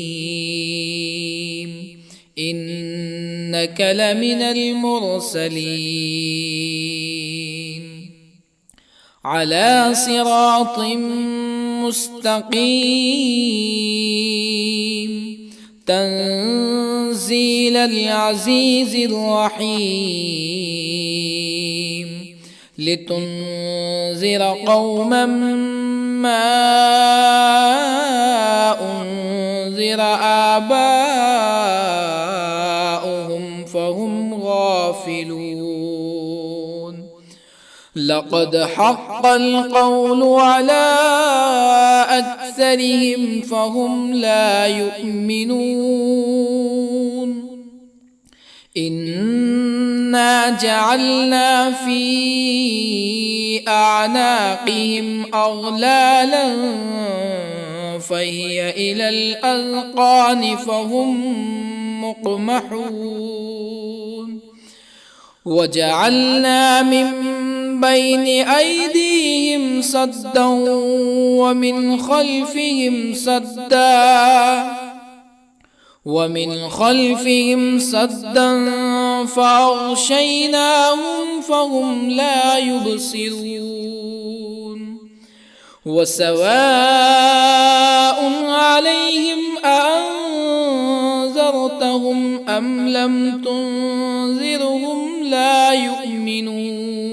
إنك لمن المرسلين على صراط مستقيم تنزيل العزيز الرحيم لتنذر قوما ما أنذر آباؤهم فهم غافلون لقد حق القول على أكثرهم فهم لا يؤمنون إنا جعلنا في أعناقهم أغلالا فهي إلى الأذقان فهم مقمحون وجعلنا من بين أيديهم سدا ومن خلفهم سدا فأغشيناهم فهم لا يبصرون وسواء عليهم أأنذرتهم أم لم تنذرهم لا يؤمنون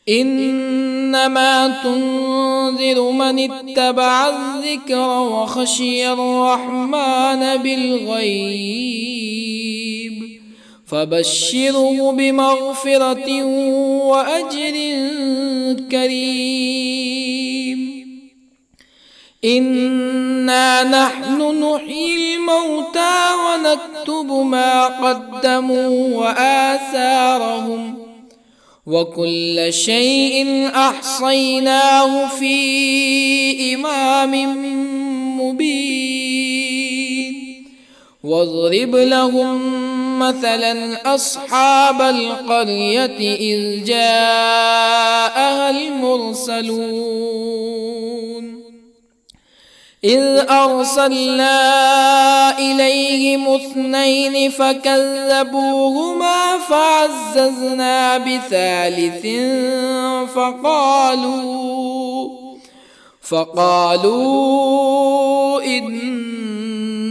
إنما تنذر من اتبع الذكر وخشي الرحمن بالغيب فبشره بمغفرة وأجر كريم إنا نحن نحيي الموتى ونكتب ما قدموا وآثارهم وكل شيء أحصيناه في إمام مبين واضرب لهم مثلا أصحاب القرية إذ جاءها المرسلون إذ أرسلنا إليهم اثنين فكذبوهما فعززنا بثالث فقالوا إنا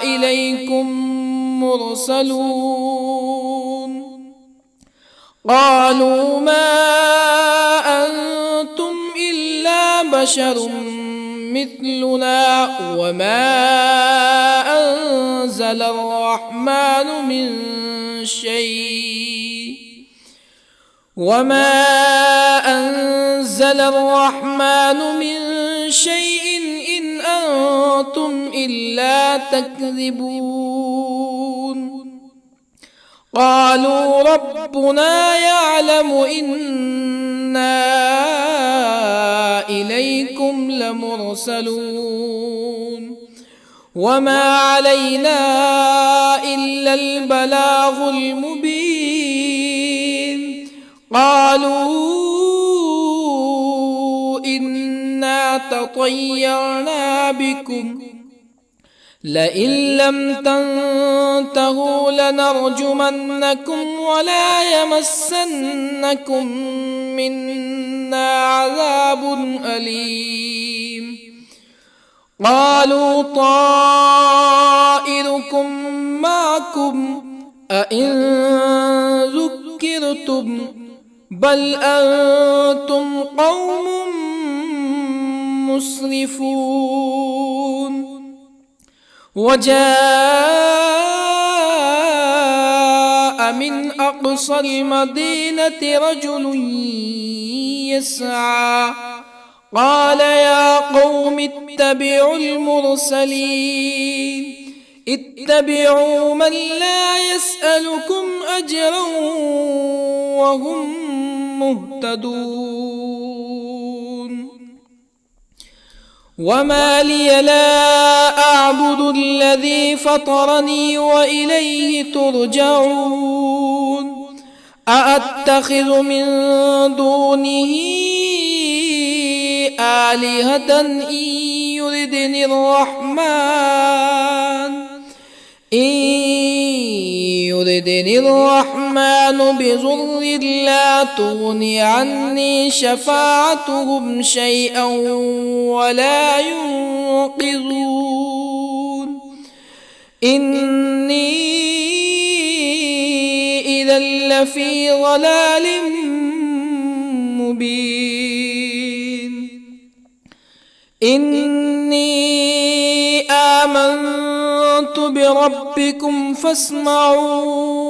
إليكم مرسلون قالوا ما أنتم إلا بشر مثلنا وما أنزل الرحمن من شيء إن أنتم إلا تكذبون قالوا ربنا يعلم إنا إليكم لمرسلون وما علينا إلا البلاغ المبين قالوا إنا تطيرنا بكم لئن لم تنتهوا لنرجمنكم ولا يمسنكم منا عذاب أليم قالوا طائركم معكم أئن ذكرتم بل أنتم قوم مسرفون وجاء من أقصى المدينة رجل يسعى قال يا قوم اتبعوا المرسلين اتبعوا من لا يسألكم أجرا وهم مهتدون وما لي لا أعبد الذي فطرني وإليه ترجعون أأتخذ من دونه آلهة إن يردني الرحمن بضر لا تغني عني شفاعتهم شيئا ولا ينقذون إني إذا لفي ضلال مبين إني آمنت بربكم فاسمعون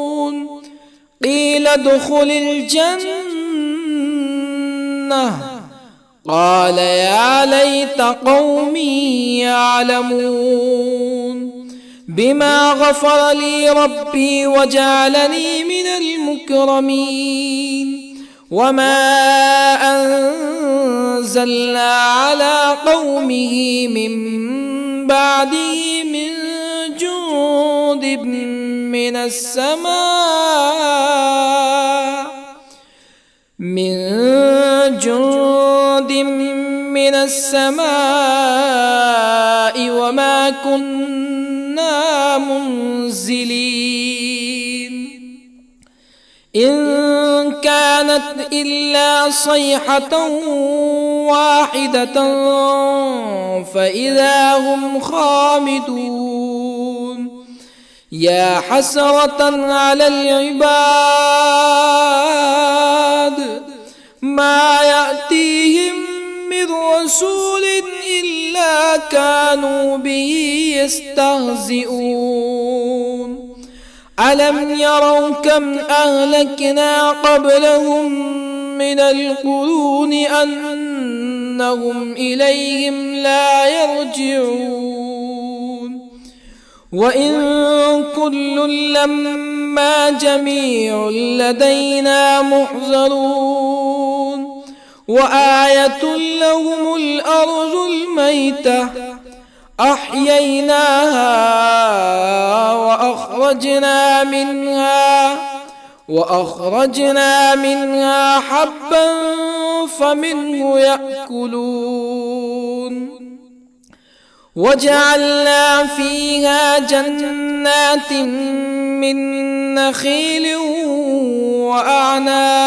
قيل ادخل الجنة قال يا ليت قومي يعلمون بما غفر لي ربي وجعلني من المكرمين وما أنزلنا على قومه من بعده من جند من السماء وما كنا منزلين إن كانت إلا صيحة واحدة فإذا هم خامدون يا حسرة على العباد ما يأتيهم من رسول إلا كانوا به يستهزئون ألم يروا كم أهلكنا قبلهم من القرون أنهم إليهم لا يرجعون وإن كل لما جميع لدينا محضرون وآية لهم الأرض الميتة أحييناها وأخرجنا منها حبا فمنه يأكلون وجعلنا فيها جنات من نخيل وأعناب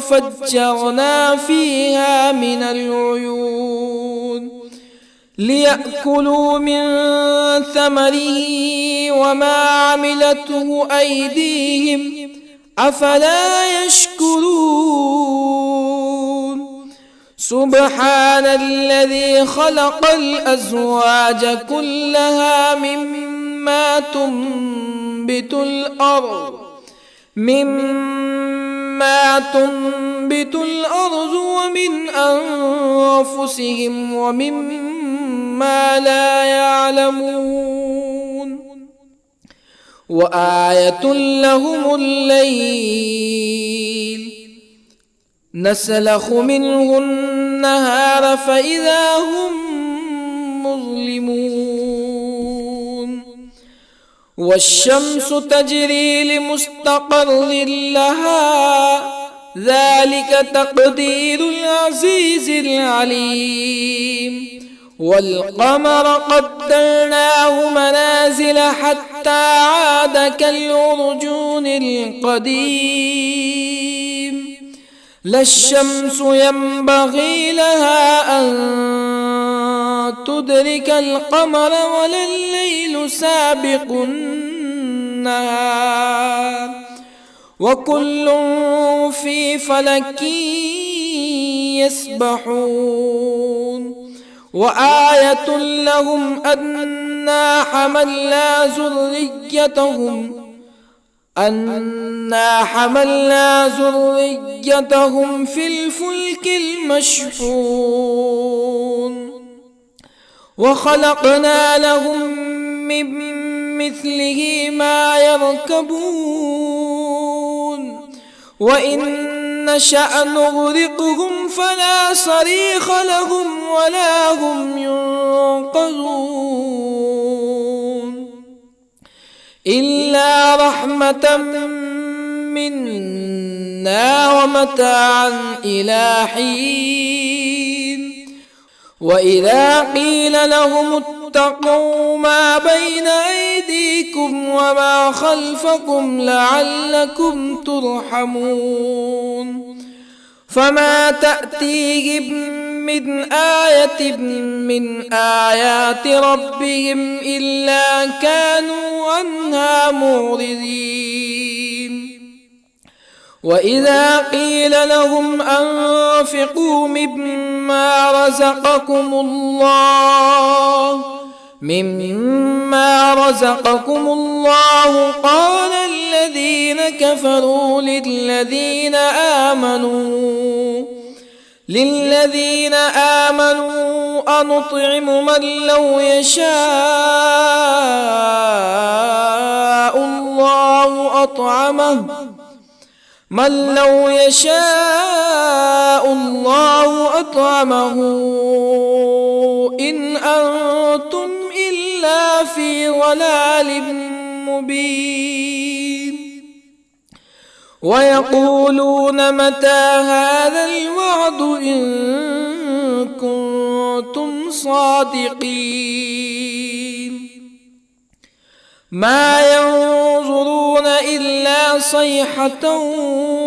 وفجرنا فيها من العيون ليأكلوا من ثمره وما عملته أيديهم أفلا يشكرون سبحان الذي خلق الأزواج كلها مما تنبت الأرض ومن أنفسهم ومما لا يعلمون وآية لهم الليل نسلخ منه النهار فإذا هم مظلمون والشمس تجري لمستقر لها ذلك تقدير العزيز العليم والقمر قدرناه منازل حتى عاد كالعرجون القديم لا الشمس ينبغي لها أن تدرك القمر ولا الليل سابق النهار وكل في فلك يسبحون وآية لهم أنا حملنا ذريتهم في الفلك المشحون وخلقنا لهم من مثله ما يركبون وإن نشأ نغرقهم فلا صريخ لهم ولا هم ينقذون إلا رحمة منا ومتاعا إلى حين وإذا قيل لهم اتقوا ما بين أيديكم وما خلفكم لعلكم ترحمون فما تأتيهم من آية من آيات ربهم إلا كانوا عنها معرضين وإذا قيل لهم أنفقوا مما رزقكم الله قال الذين كفروا للذين آمنوا أنطعم من لو يشاء الله أطعمه إن أنتم إلا في ضلال مبين ويقولون متى هذا الوعد إن كنتم صادقين ما ينظرون إلا صيحة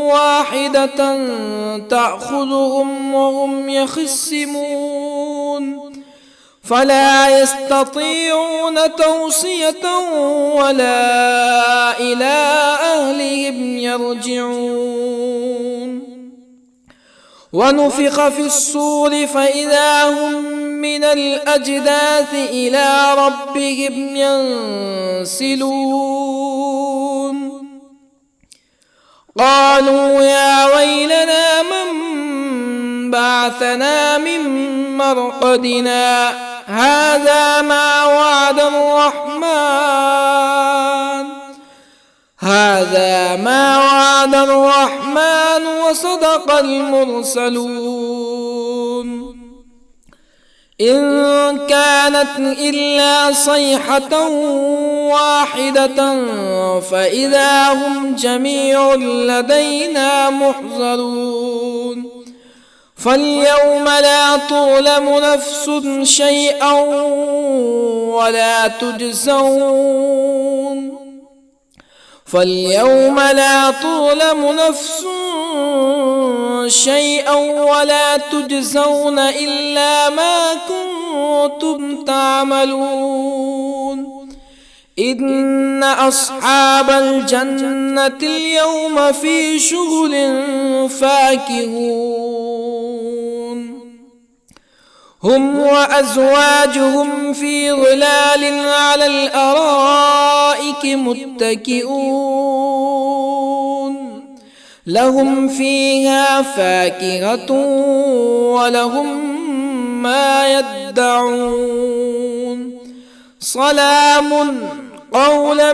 واحدة تأخذهم وهم يخصمون فلا يستطيعون توصية ولا إلى أهلهم يرجعون ونفخ في الصور فإذا هم من الأجداث إلى ربهم ينسلون قالوا يا ويلنا من بعثنا من مرقدنا هذا ما وعد الرحمن وصدق المرسلون إن كانت إلا صيحة واحدة فإذا هم جميع لدينا محضرون فاليوم لا تظلم نفس شيئا ولا تجزون إلا ما كنتم تعملون إن أصحاب الجنة اليوم في شغل فاكهون هم وأزواجهم في ظلال على الأرائك متكئون لهم فيها فاكهة ولهم ما يدعون سلام قولا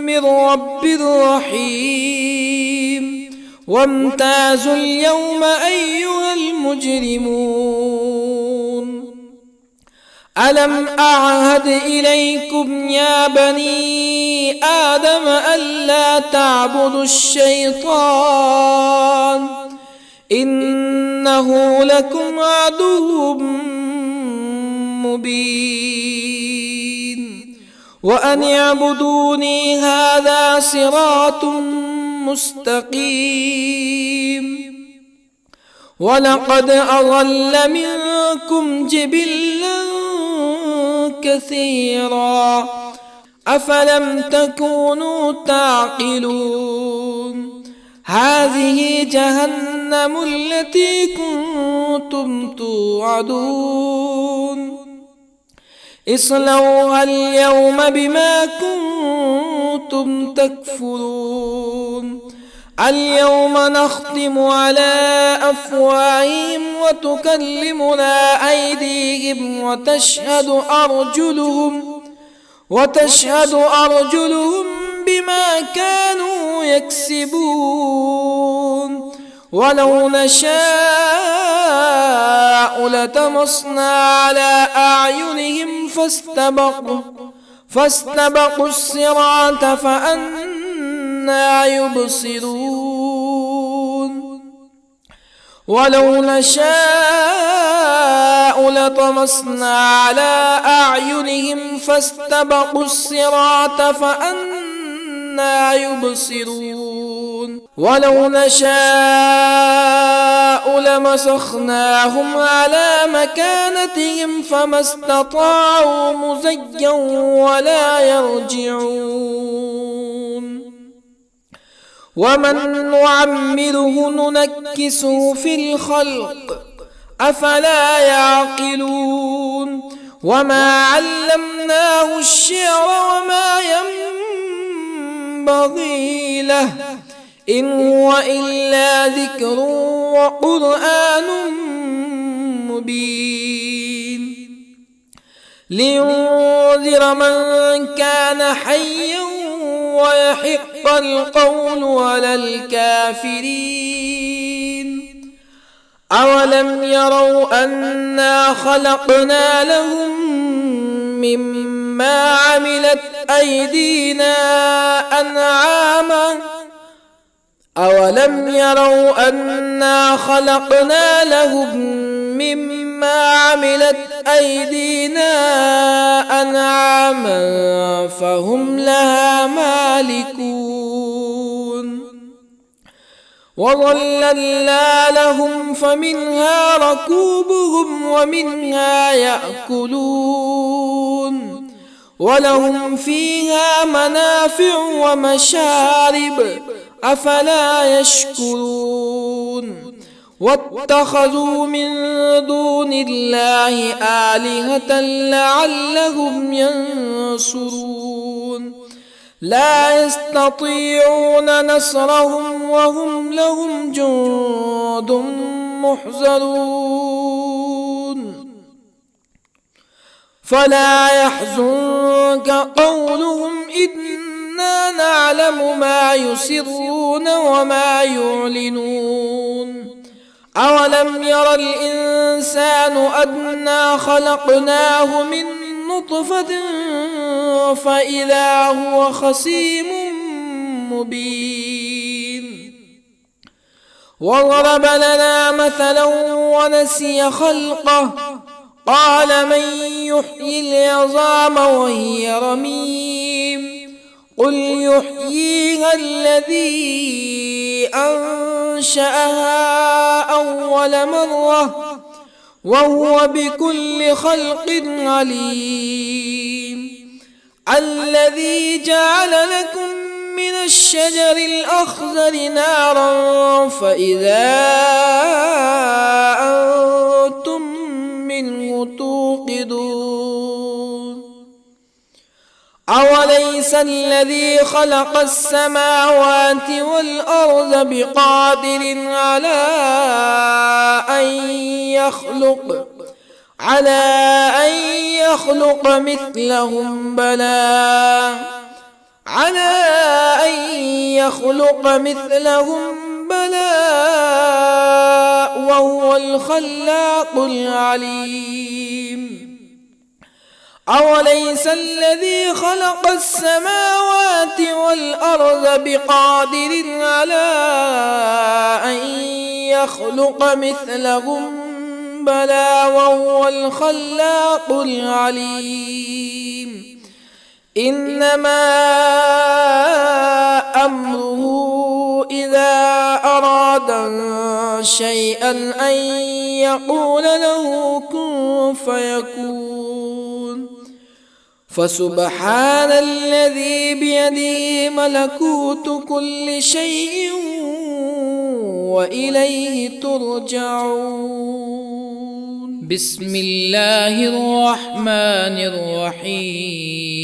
من رب رحيم وامتازوا اليوم أيها المجرمون ألم أعهد إليكم يا بني آدم ألا تعبدوا الشيطان إنه لكم عدو مبين وأن اعبدوني هذا صراط مستقيم ولقد أضل منكم جبلا كثيرا أفلم تكونوا تعقلون هذه جهنم التي كنتم توعدون اصلوها اليوم بما كنتم تكفرون اليوم نختم على أفواههم وتكلمنا أيديهم وتشهد أرجلهم بما كانوا يكسبون ولو نشاء لطمسنا على أعينهم فاستبقوا الصراط فأنى يبصرون ولو نشاء لطمسنا على أعينهم فاستبقوا الصراط فأنى يبصرون ولو نشاء لمسخناهم على مكانتهم فما استطاعوا مزيا ولا يرجعون ومن نعمره ننكسه في الخلق أفلا يعقلون وما علمناه الشعر وما ينبغي له إن هو إلا ذكر وقرآن مبين لينذر من كان حيا ويحق القول على الكافرين أولم يروا أنا خلقنا لهم مما عملت أيدينا أنعاما أولم يروا أنا خلقنا لهم مما عملت أيدينا أنعاما فهم لها مالكون وظللنا لهم فمنها ركوبهم ومنها يأكلون ولهم فيها منافع ومشارب أفلا يشكرون واتخذوا من دون الله آلهة لعلهم ينصرون لا يستطيعون نصرهم وهم لهم جند محضرون فلا يحزنك قولهم إنا نعلم ما يسرون وما يعلنون أولم ير الإنسان أنا خلقناه من نطفة فإذا هو خصيم مبين وضرب لنا مثلا ونسي خلقه قال من يحيي العظام وهي رميم قل يحييها الذي أنشأها أول مرة وهو بكل خلق عليم الذي جعل لكم من الشجر الأخضر نارا فإذا أنتم منه توقدون أوليس الذي خلق السماوات والأرض بقادر على أن يخلق مثلهم بلى وهو الخلاق العليم أوليس الذي خلق السماوات والأرض بقادر على أن يخلق مثلهم بلى وهو الخلاق العليم إنما أمره إذا أراد شيئا أن يقول له كن فيكون فسبحان الذي بيده ملكوت كل شيء وإليه ترجعون. بسم الله الرحمن الرحيم.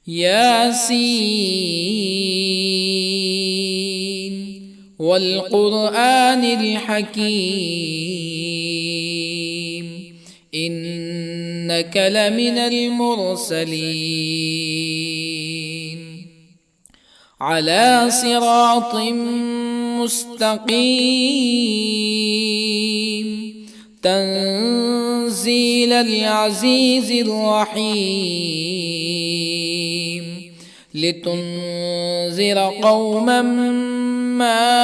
ياسين والقرآن الحكيم إنك لمن المرسلين على صراط مستقيم تنزيل العزيز الرحيم لتنذر قوما ما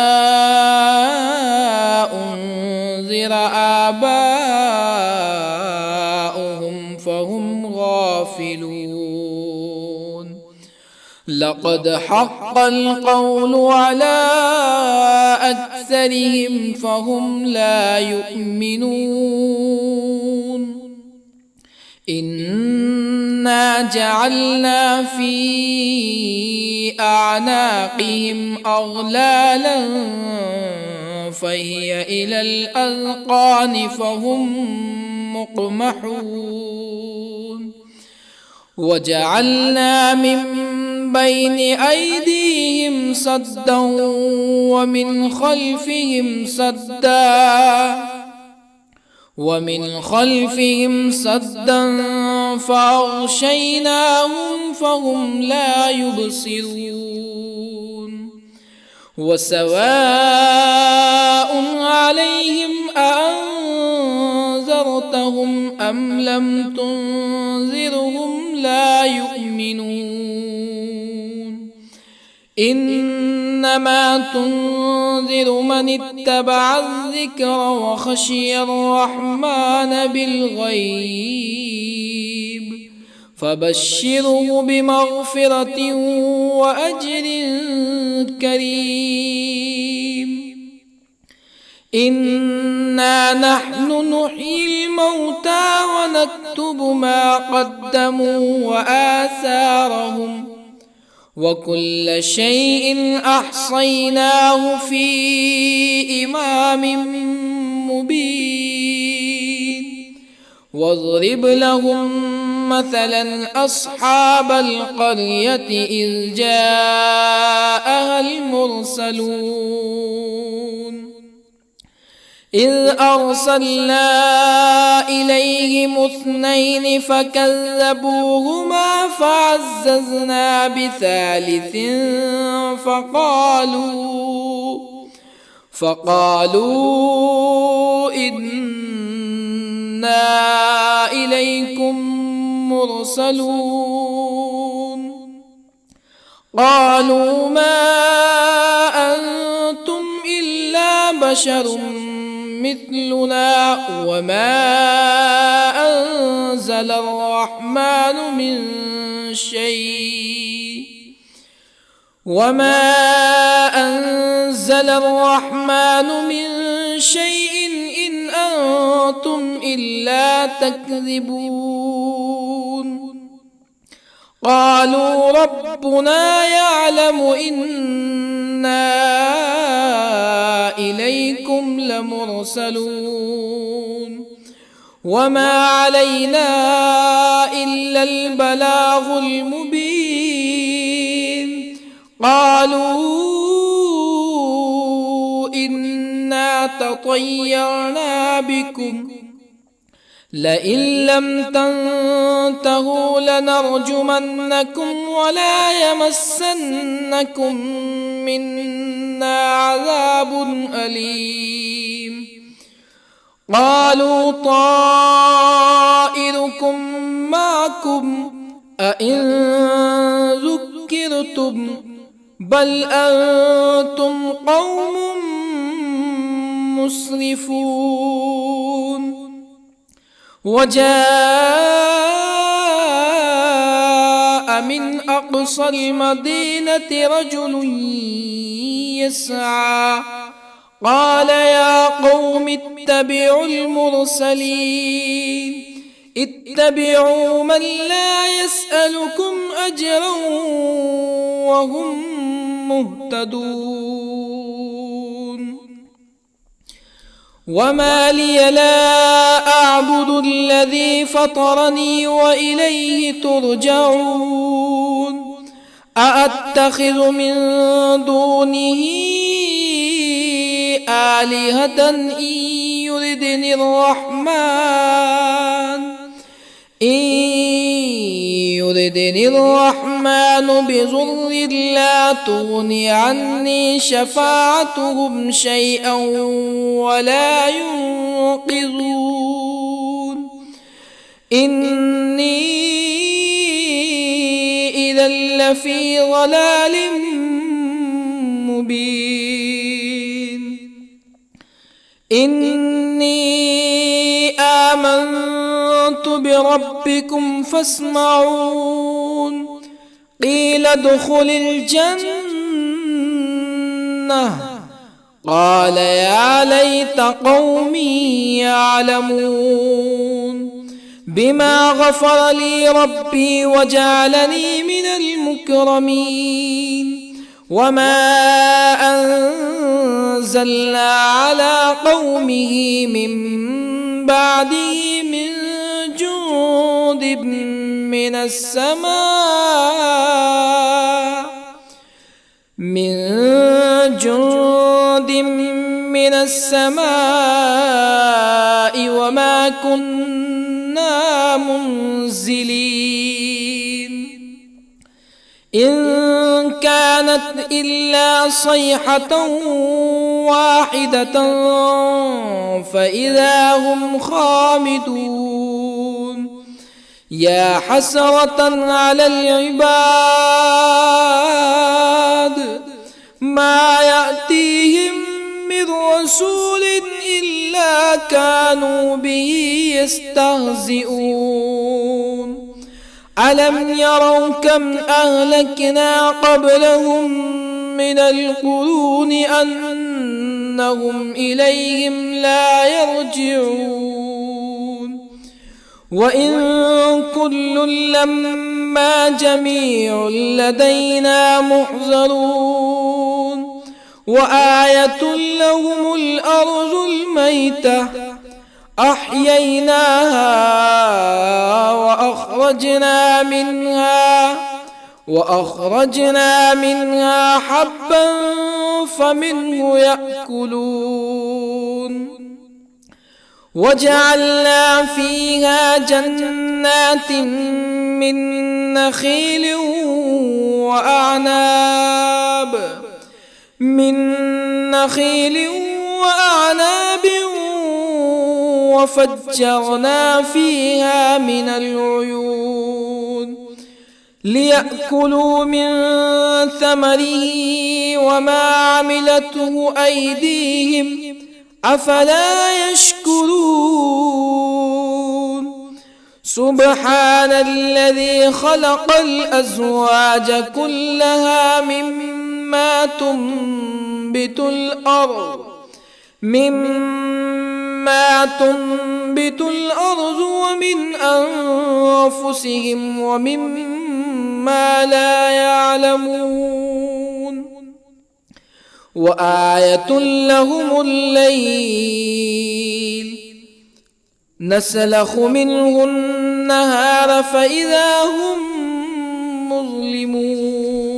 أنذر آباؤهم فهم غافلون لقد حق القول على أكثرهم فهم لا يؤمنون إنا جعلنا في أعناقهم أغلالا فهي إلى الأذقان فهم مقمحون وجعلنا من بين أيديهم سدا ومن خلفهم سدا فأغشيناهم فهم لا يبصرون وسواء عليهم أأنذرتهم أم لم تنذرهم لا يؤمنون إنما تنذر من اتبع الذكر وخشي الرحمن بالغيب فبشره بمغفرة وأجر كريم إنا نحن نحيي الموتى ونكتب ما قدموا وآثارهم وكل شيء أحصيناه في إمام مبين واضرب لهم مثلا أصحاب القرية إذ جاءها المرسلون إذ أرسلنا إليهم اثنين فكذبوهما فعززنا بثالث فقالوا إنا إليكم مرسلون قالوا ما أنتم إلا بشر مثلنا وما أنزل الرحمن من شيء إن أنتم إلا تكذبون قالوا ربنا يعلم إنا إليكم لمرسلون وما علينا إلا البلاغ المبين قالوا إنا تطيرنا بكم لئن لم تنتهوا لنرجمنكم ولا يمسنكم منا عذاب أليم قالوا معكم أئن ذكرتم بل أنتم قوم مسرفون. وجاء من أقصى المدينة رجل يسعى قال يا قوم اتبعوا المرسلين اتبعوا من لا يسألكم أجرا وهم مهتدون. وما لي لا أعبد الذي فطرني وإليه ترجعون. أأتخذ من دونه آلهة إن يردني الرحمن بضر لا تغني عني شفاعتهم شيئا ولا ينقذون. إني إذا لفي ضلال مبين. إني آمنت بربكم فاسمعون. قيل ادخل الجنة قال يا ليت قومي يعلمون بما غفر لي ربي وجعلني من المكرمين. وما أنزلنا على قومه من بعده من جند من السماء وما كنا منزلين. إن كانت إلا صيحة واحدة فإذا هم خامدون. يا حسرة على العباد ما يأتيهم من رسول إلا كانوا به يستهزئون. ألم يروا كم أهلكنا قبلهم من القرون أنهم إليهم لا يرجعون. وإن كل لما جميع لدينا محضرون. وآية لهم الأرض الميتة أحييناها وأخرجنا منها حبا فمنه يأكلون. وجعلنا فيها جنات من نخيل وأعناب وفجرنا فيها من العيون ليأكلوا من ثمره وما عملته أيديهم أفلا يشكرون. سبحان الذي خلق الأزواج كلها مما تنبت الأرض ومن أنفسهم ومما لا يعلمون. وآية لهم الليل نسلخ منه النهار فإذا هم مظلمون.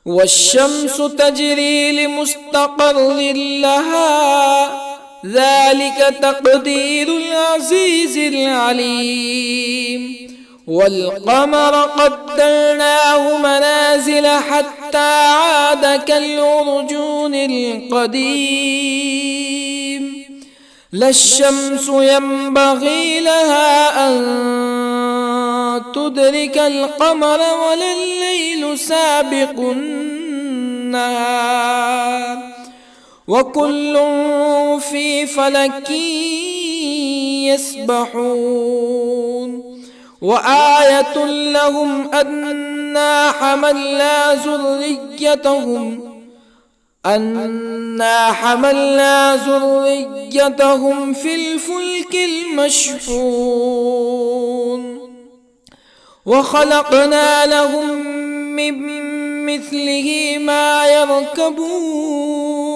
والشمس تجري لمستقر لها ذلك تقدير العزيز العليم. والقمر قدرناه منازل حتى عاد كالعرجون القديم. لا الشمس ينبغي لها أن تدرك القمر ولا الليل سابق النهار وكل في فلك يسبحون وآية لهم أنا حملنا ذريتهم في الفلك المشحون وخلقنا لهم من مثله ما يركبون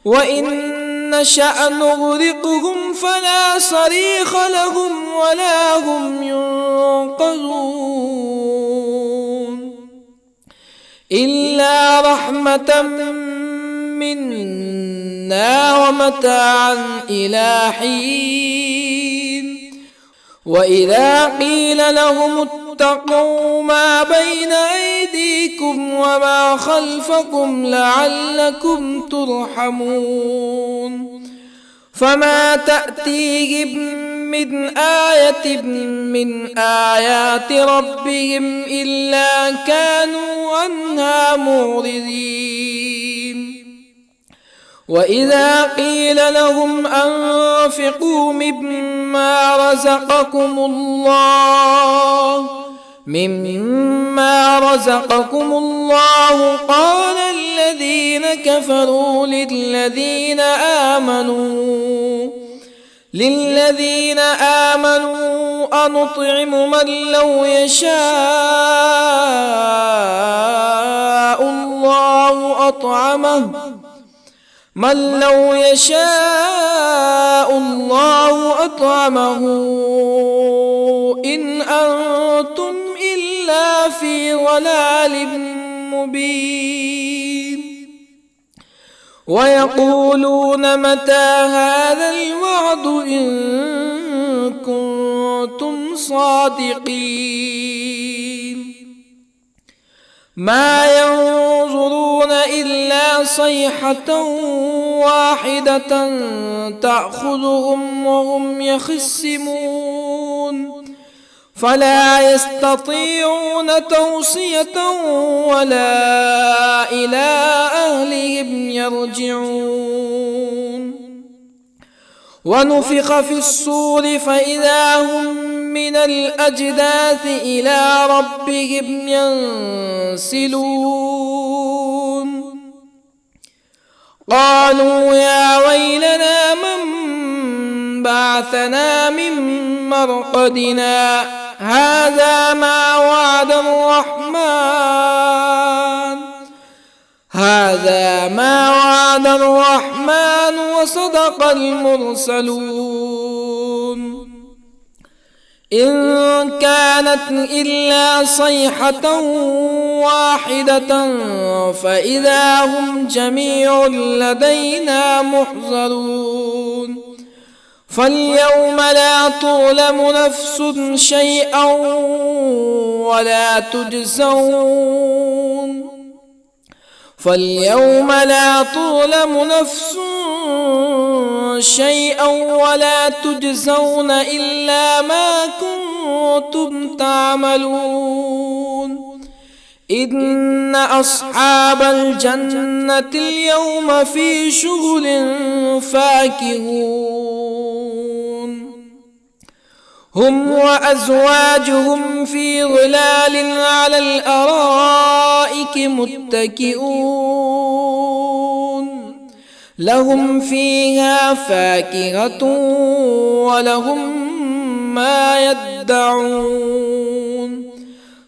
وإن نشأ نغرقهم فلا صريخ لهم ولا هم ينقذون إلا رحمة منا ومتاعا إلى حين وإذا قيل لهم اتقوا ما بين أيديكم وما خلفكم لعلكم ترحمون فما تأتيهم من آية من آيات ربهم إلا كانوا عنها معرضين وإذا قيل لهم أنفقوا مما رزقكم الله قال الذين كفروا للذين آمنوا أنطعم من لو يشاء الله أطعمه إن أنتم إلا في ضلال مبين ويقولون متى هذا الوعد إن كنتم صادقين ما ينظرون إلا صيحة واحدة تأخذهم وهم يخصمون فلا يستطيعون توصية ولا إلى أهلهم يرجعون ونفخ في الصور فإذا هم من الأجداث إلى ربهم ينسلون قالوا يا ويلنا من بعثنا من مرقدنا هذا ما وعد الرحمن وصدق المرسلون إن كانت إلا صيحة واحدة فإذا هم جميع لدينا محضرون فاليوم لا تظلم نفس شيئا ولا تجزون إلا ما كنتم تعملون إن أصحاب الجنة اليوم في شغل فاكهون هم وأزواجهم في ظلال على الأرائك متكئون لهم فيها فاكهة ولهم ما يدعون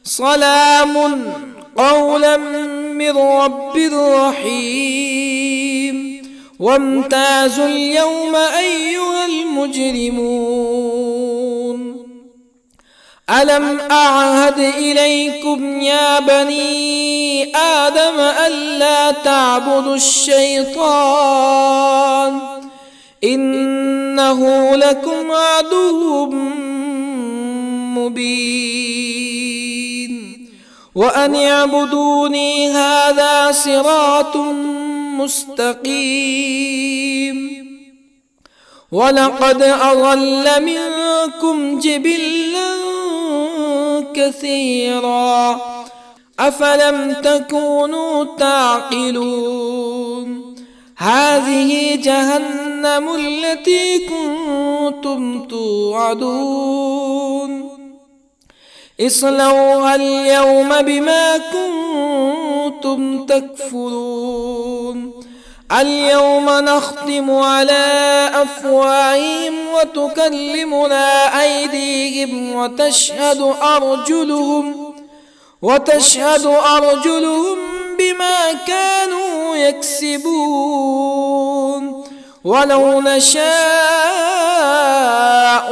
سلام قولا من رب رحيم وامتازوا اليوم أيها المجرمون ألم أعهد إليكم يا بني آدم ألا تعبدوا الشيطان إنه لكم عدو مبين وأن اعبدوني هذا صراط مستقيم ولقد أضل منكم جبلا كثيرا أفلم تكونوا تعقلون هذه جهنم التي كنتم توعدون اصلوها اليوم بما كنتم تكفرون اليوم نختم على أفواههم وتكلمنا أيديهم وتشهد أرجلهم بما كانوا يكسبون ولو نشاء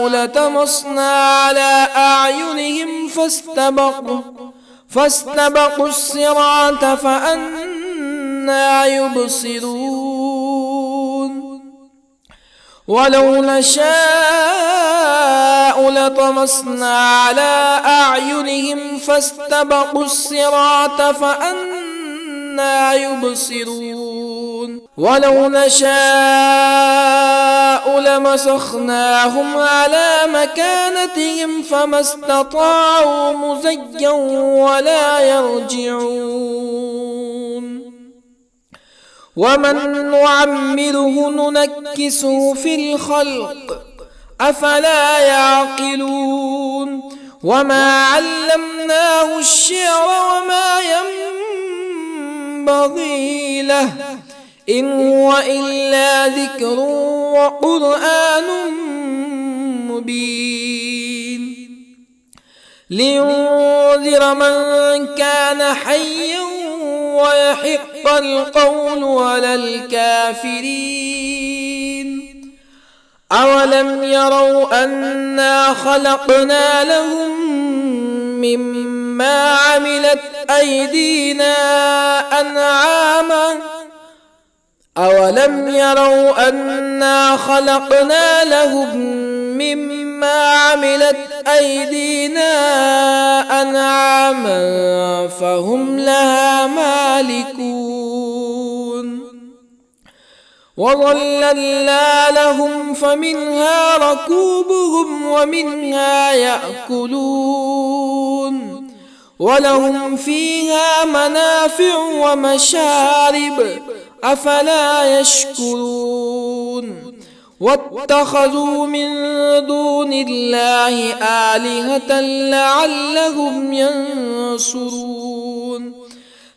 لطمسنا على أعينهم فاستبقوا الصراط فأنى يبصرون ولو نشاء لطمسنا على أعينهم فاستبقوا الصراط فأنى يبصرون ولو نشاء لمسخناهم على مكانتهم فما استطاعوا مزيا ولا يرجعون ومن نعمره ننكسه في الخلق أفلا يعقلون وما علمناه الشعر وما ينبغي له إن هو إلا ذكر وقرآن مبين لينذر من كان حيا ويحق القول على الكافرين أولم يروا أنا خلقنا لهم مما عملت أيدينا أنعاما أولم يروا أنا خلقنا لهم مما عملت أيدينا أنعاما فهم لها مالكون وظللنا لهم فمنها ركوبهم ومنها يأكلون ولهم فيها منافع ومشارب أفلا يشكرون واتخذوا من دون الله آلهة لعلهم ينصرون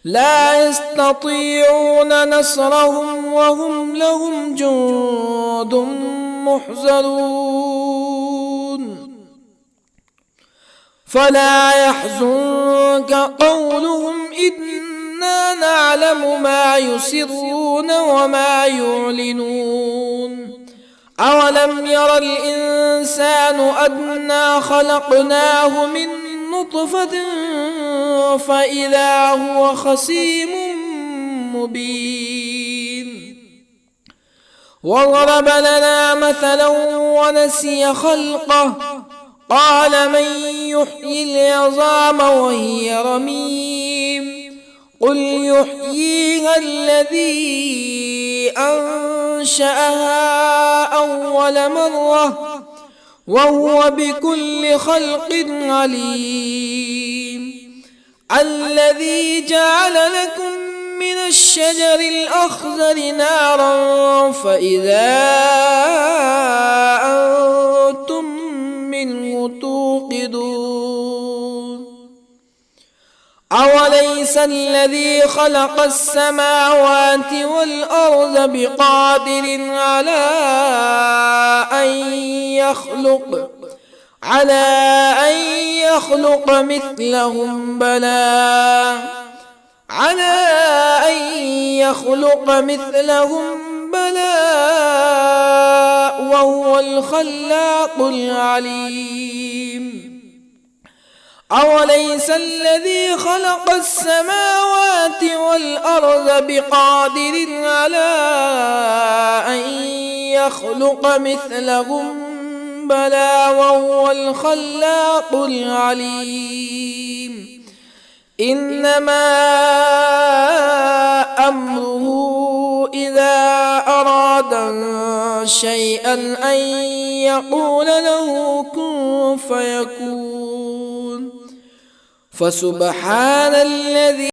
لا يستطيعون نصرهم وهم لهم جند محضرون فلا يحزنك قولهم إنا نعلم ما يسرون وما يعلنون أولم ير الإنسان أنا خلقناه من نطفة فإذا هو خصيم مبين وضرب لنا مثلا ونسي خلقه قال من يحيي العظام وهي رميم قل يحييها الذي أنشأها أول مرة وهو بكل خلق عليم الذي جعل لكم من الشجر الأخضر نارا فإذا أنتم منه توقدون أوليس الذي خلق السماوات والأرض بقادر على أن يخلق مثلهم بلى وهو الخلاق العليم أوليس الذي خلق السماوات والأرض بقادر على أن يخلق مثلهم بلى وهو الخلاق العليم إنما أمره إذا أراد شيئا أن يقول له كن فيكون فسبحان الذي